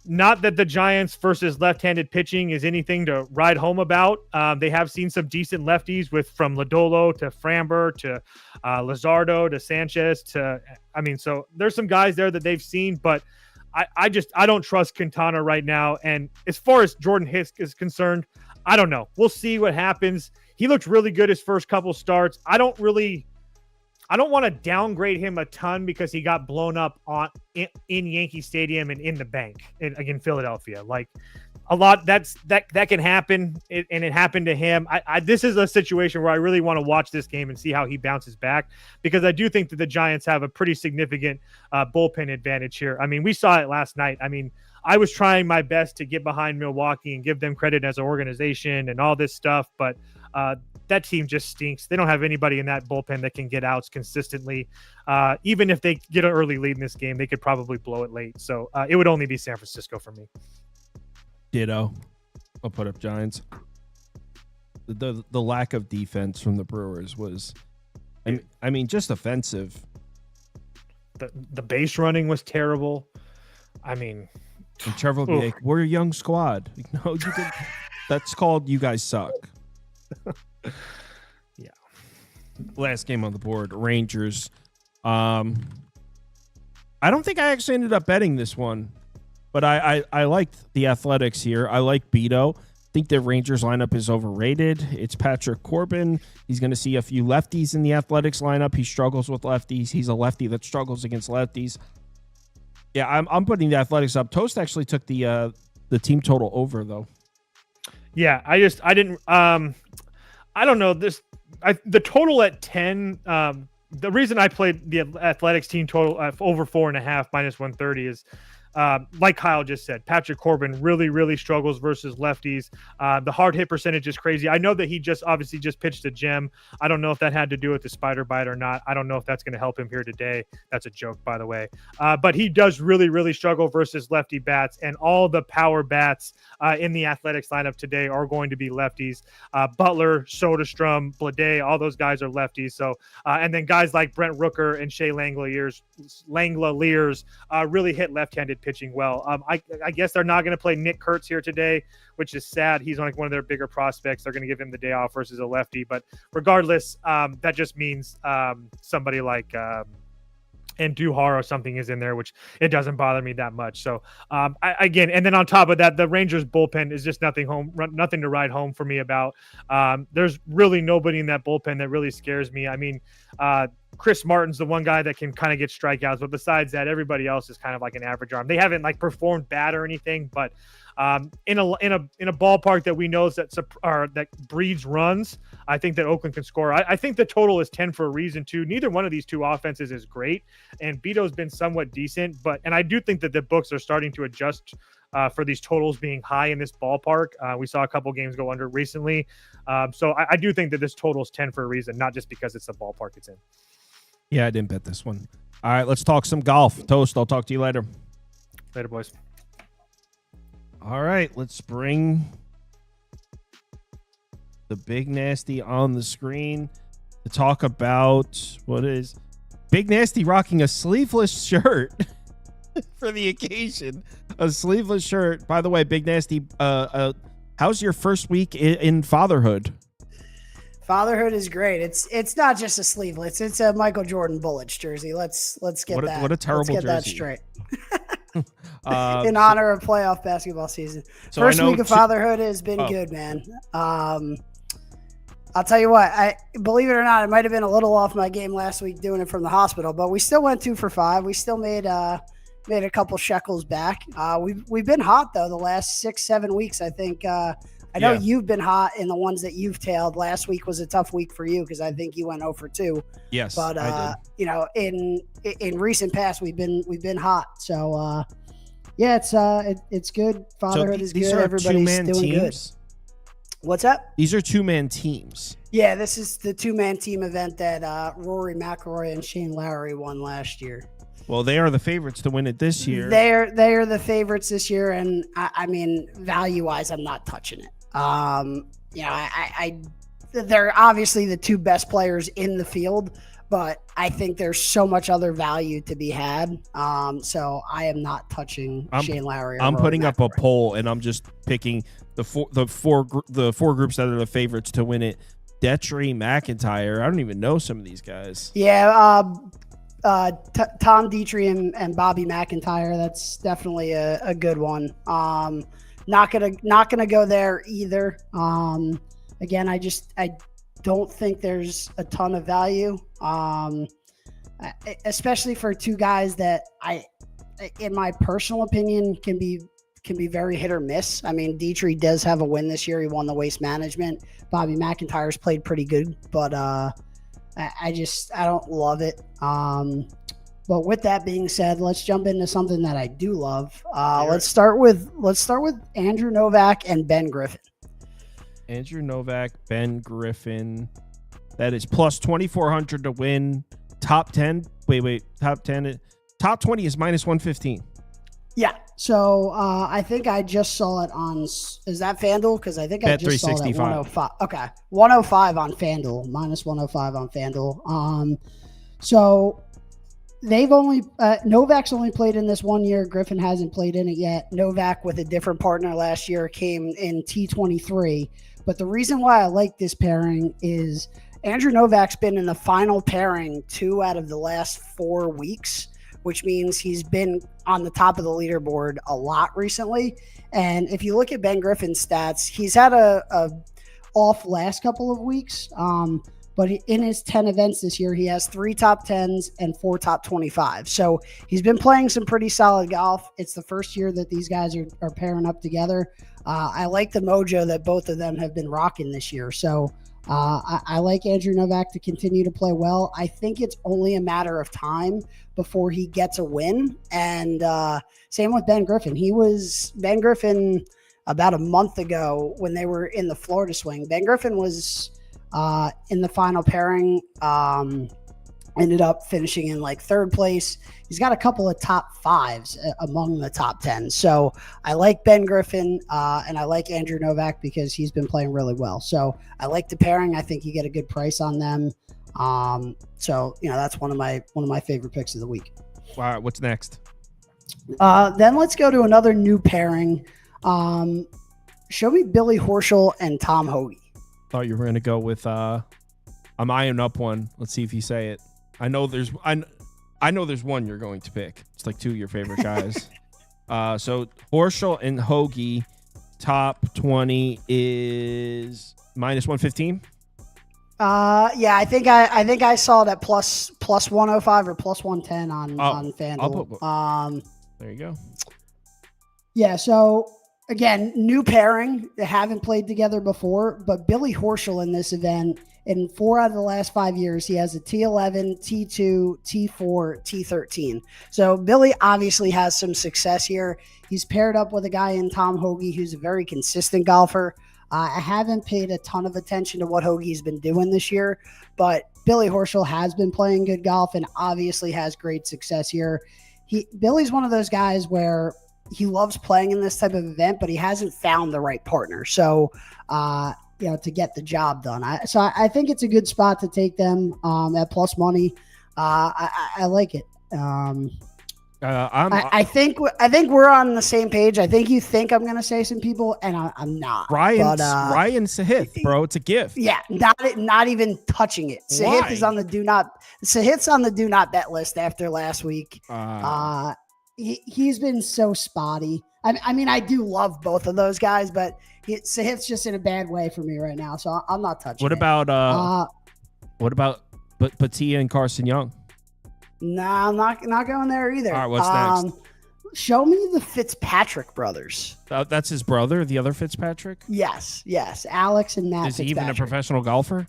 Not that the Giants versus left-handed pitching is anything to write home about. They have seen some decent lefties from Lodolo to Framber to Luzardo to Sanchez so there's some guys there that they've seen, but I don't trust Quintana right now. And as far as Jordan Hicks is concerned, I don't know. We'll see what happens. He looked really good his first couple starts. I don't want to downgrade him a ton because he got blown up in Yankee Stadium and in the bank in Philadelphia. Like a lot that can happen, and it happened to him. This is a situation where I really want to watch this game and see how he bounces back, because I do think that the Giants have a pretty significant bullpen advantage here. I mean, we saw it last night. I mean, I was trying my best to get behind Milwaukee and give them credit as an organization and all this stuff, but that team just stinks. They don't have anybody in that bullpen that can get outs consistently. Even if they get an early lead in this game, they could probably blow it late. So it would only be San Francisco for me.
Ditto. I'll put up Giants. The lack of defense from the Brewers was, I mean, just offensive.
The base running was terrible. I mean,
and Trevor will be like, "We're a young squad." Like, no, you did. That's called you guys suck.
Yeah.
Last game on the board, Rangers. I don't think I actually ended up betting this one, but I liked the Athletics here. I like Beto. I think the Rangers lineup is overrated. It's Patrick Corbin. He's going to see a few lefties in the Athletics lineup. He struggles with lefties. He's a lefty that struggles against lefties. Yeah, I'm putting the Athletics up. Toast actually took the team total over though.
Yeah, I don't know this. The total at 10. The reason I played the Athletics team total over 4.5 minus 130 is, like Kyle just said, Patrick Corbin really, really struggles versus lefties. The hard hit percentage is crazy. I know that he obviously just pitched a gem. I don't know if that had to do with the spider bite or not. I don't know if that's going to help him here today. That's a joke, by the way. But he does really, really struggle versus lefty bats, and all the power bats in the Athletics lineup today are going to be lefties. Butler, Soderstrom, Blade, all those guys are lefties. So, and then guys like Brent Rooker and Shea Langoliers really hit left-handed pitching well. I guess they're not going to play Nick Kurtz here today, which is sad. He's like one of their bigger prospects. They're going to give him the day off versus a lefty. But regardless, that just means somebody like Andujar or something is in there, which it doesn't bother me that much. So again, and then on top of that, the Rangers bullpen is just nothing to write home for me about. There's really nobody in that bullpen that really scares me. I mean, Chris Martin's the one guy that can kind of get strikeouts, but besides that, everybody else is kind of like an average arm. They haven't like performed bad or anything, but in a ballpark that we know that breeds runs, I think that Oakland can score. I think the total is 10 for a reason too. Neither one of these two offenses is great, and Beto's been somewhat decent, and I do think that the books are starting to adjust for these totals being high in this ballpark. We saw a couple games go under recently. So I do think that this total is 10 for a reason, not just because it's the ballpark it's in.
Yeah, I didn't bet this one. All right, let's talk some golf. Toast, I'll talk to you later.
Later, boys.
All right, let's bring the Big Nasty on the screen to talk about what is Big Nasty rocking a sleeveless shirt for the occasion. A sleeveless shirt. By the way, Big Nasty, how's your first week in fatherhood?
Fatherhood is great. It's not just a sleeveless. It's a Michael Jordan Bullets jersey. Let's get that.
What a terrible
Let's get
jersey.
that straight. In honor of playoff basketball season.
So
First week of fatherhood has been good, man. I'll tell you what, I believe it or not, it might have been a little off my game last week doing it from the hospital, but we still went 2 for 5. We still made a couple shekels back. We've been hot though the last 6-7 weeks. I think I know you've been hot in the ones that you've tailed. Last week was a tough week for you because I think you went 0 for 2.
Yes,
but
I did.
you know, in recent past we've been hot. So yeah, it's good. Fatherhood is good. Everybody's doing good. What's up?
These are 2-man teams.
Yeah, this is the 2-man team event that Rory McIlroy and Shane Lowry won last year.
Well, they are the favorites to win it this year.
They are the favorites this year, and I mean, value-wise, I'm not touching it. You know, they're obviously the 2 best players in the field, but I think there's so much other value to be had. So I am not touching Shane Lowry.
I'm putting up a poll, and I'm just picking the four groups that are the favorites to win it. Detry, McIntyre. I don't even know some of these guys.
Yeah, Tom Dietrich and Bobby McIntyre. That's definitely a good one. Not gonna go there either. Again, I don't think there's a ton of value, especially for 2 guys that in my personal opinion, can be very hit or miss. I mean, Dietrich does have a win this year. He won the Waste Management. Bobby McIntyre's played pretty good, but I don't love it. But with that being said, let's jump into something that I do love. Let's start with Andrew Novak and Ben Griffin.
Andrew Novak, Ben Griffin. That is plus 2,400 to win. Top 10. Wait. Top 10. Top 20 is minus 115.
Yeah. So I think I just saw it on. Is that FanDuel? Because I think I just saw it at 105. Okay, 105 on FanDuel. Minus 105 on FanDuel. So they've only Novak's only played in this 1 year. Griffin hasn't played in it yet. Novak with a different partner last year came in T23. But the reason why I like this pairing is Andrew Novak's been in the final pairing 2 out of the last 4 weeks, which means he's been on the top of the leaderboard a lot recently. And if you look at Ben Griffin's stats, he's had a off last couple of weeks. But in his 10 events this year, he has 3 top 10s and 4 top 25. So he's been playing some pretty solid golf. It's the first year that these guys are pairing up together. I like the mojo that both of them have been rocking this year. So I like Andrew Novak to continue to play well. I think it's only a matter of time before he gets a win. And same with Ben Griffin. Ben Griffin about a month ago when they were in the Florida swing. Ben Griffin was in the final pairing, ended up finishing in like 3rd place. He's got a couple of top 5s among the top 10. So I like Ben Griffin and I like Andrew Novak because he's been playing really well. So I like the pairing. I think you get a good price on them. So that's one of my favorite picks of the week.
All right, what's next?
Then let's go to another new pairing. Show me Billy Horschel and Tom Hoagie.
Thought you were gonna go with I'm eyeing up one. Let's see if you say it. I know there's one you're going to pick. It's like 2 of your favorite guys. So Horschel and Hoagie, top 20 is minus 115.
Yeah, I think I saw it at plus 105 or plus 110 on FanDuel.
There you go.
Yeah, so again, new pairing. They haven't played together before, but Billy Horschel in this event In 4 out of the last 5 years, he has a T11, T2, T4, T13. So Billy obviously has some success here. He's paired up with a guy in Tom Hoagie who's a very consistent golfer. I haven't paid a ton of attention to what Hoagie's been doing this year, but Billy Horschel has been playing good golf and obviously has great success here. Billy's one of those guys where he loves playing in this type of event, but he hasn't found the right partner. So, to get the job done. I think it's a good spot to take them at plus money. I like it. I think we're on the same page. I think you think I'm going to say some people, and I'm not.
Ryan Sahith, bro, it's a gift.
Yeah, not even touching it. Sahith is on the do not bet list after last week. He's been so spotty. I mean, I do love both of those guys, but Sahith's just in a bad way for me right now, so I'm not touching.
What about Batia and Carson Young?
Nah, I'm not going there either.
All right, what's next?
Show me the Fitzpatrick brothers.
That's his brother, the other Fitzpatrick?
Yes. Alex and Matt.
Is he even a professional golfer?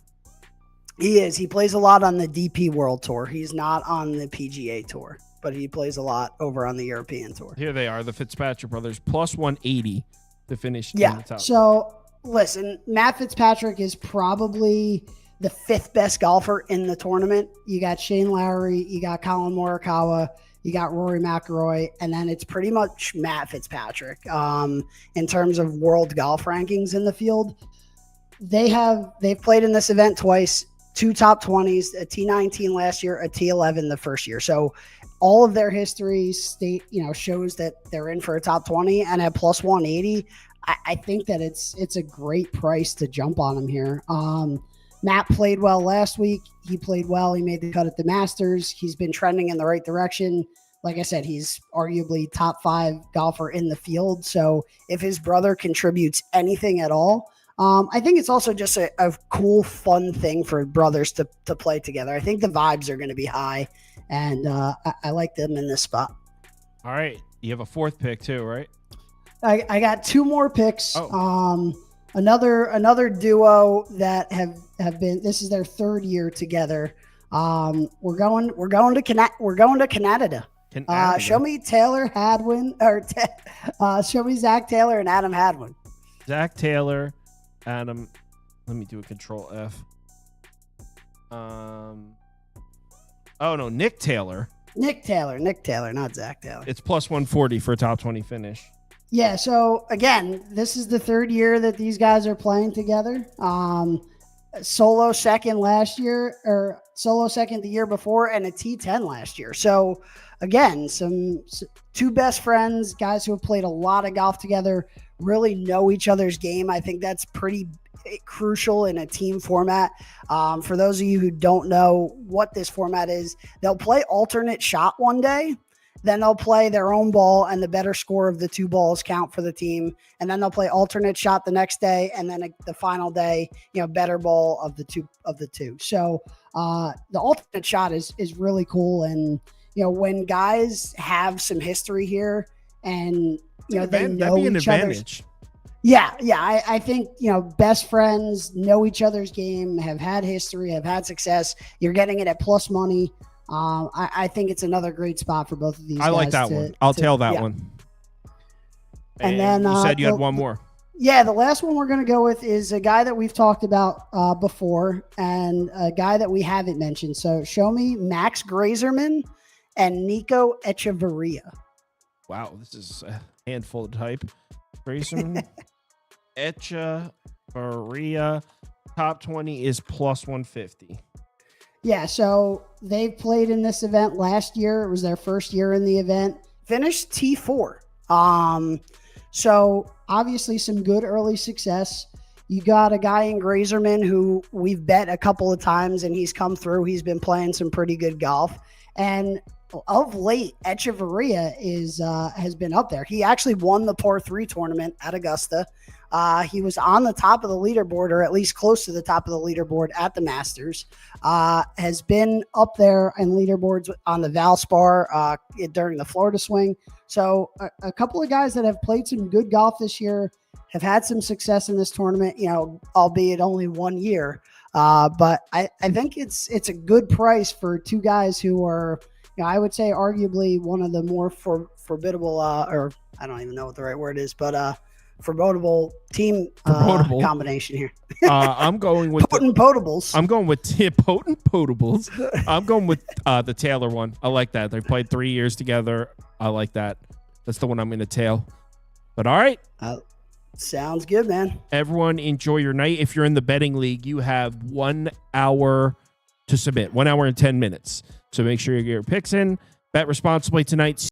He is. He plays a lot on the DP World Tour. He's not on the PGA Tour, but he plays a lot over on the European Tour.
Here they are, the Fitzpatrick brothers, plus 180 to finish in the top.
So, listen, Matt Fitzpatrick is probably the 5th best golfer in the tournament. You got Shane Lowry, you got Colin Morikawa, you got Rory McIlroy, and then it's pretty much Matt Fitzpatrick. In terms of world golf rankings in the field, they've played in this event twice, 2 top 20s, a T19 last year, a T11 the first year. So all of their history shows that they're in for a top 20, and at plus 180, I think that it's a great price to jump on them here. Matt played well last week. He played well. He made the cut at the Masters. He's been trending in the right direction. Like I said, he's arguably top 5 golfer in the field. So if his brother contributes anything at all, I think it's also just a cool, fun thing for brothers to play together. I think the vibes are going to be high, and I like them in this spot.
All right. You have a 4th pick too, right?
I got 2 more picks.
Oh.
Another duo that have been, this is their 3rd year together. We're going to Canada. Show me Taylor Hadwin, or show me Zach Taylor and Adam Hadwin.
Zach Taylor, Adam. Let me do a Control F. Nick Taylor.
Nick Taylor, not Zach Taylor.
It's plus 140 for a top 20 finish.
Yeah, so again, this is the 3rd year that these guys are playing together. Solo second last year, or solo second the year before, and a T10 last year. So again, some 2 best friends, guys who have played a lot of golf together, really know each other's game. I think that's pretty crucial in a team format. For those of you who don't know what this format is, they'll play alternate shot one day. Then they'll play their own ball, and the better score of the 2 balls count for the team. And then they'll play alternate shot the next day, and then the final day, better ball of the two. So the alternate shot is really cool. And when guys have some history here, and they know each other's. Yeah. I think, best friends know each other's game, have had history, have had success. You're getting it at plus money. I think it's another great spot for both of these guys.
I like that one. I'll tail that one.
And then
you said you had one more.
Yeah, the last one we're going to go with is a guy that we've talked about before, and a guy that we haven't mentioned. So show me Max Grazerman and Nico Echeverria.
Wow, this is a handful to type. Grazerman, Echeverria, top 20 is plus 150.
Yeah, so they've played in this event last year. It was their first year in the event. Finished T4. So obviously some good early success. You got a guy in Grazerman who we've bet a couple of times, and he's come through. He's been playing some pretty good golf. And of late, Echeverria has been up there. He actually won the par 3 tournament at Augusta. He was on the top of the leaderboard, or at least close to the top of the leaderboard at the Masters. Has been up there in leaderboards on the Valspar during the Florida swing. So a couple of guys that have played some good golf this year, have had some success in this tournament, albeit only 1 year. But I think it's a good price for two guys who are, I would say arguably one of the more formidable, or I don't even know what the right word is, but formidable team combination here.
I'm going with
potent potables.
I'm going with potent potables. I'm going with the Taylor one. I like that. They played 3 years together. I like that. That's the one I'm going to tail. But all right.
Sounds good, man.
Everyone enjoy your night. If you're in the betting league, you have 1 hour to submit, 1 hour and 10 minutes. So make sure you get your picks in. Bet responsibly tonight.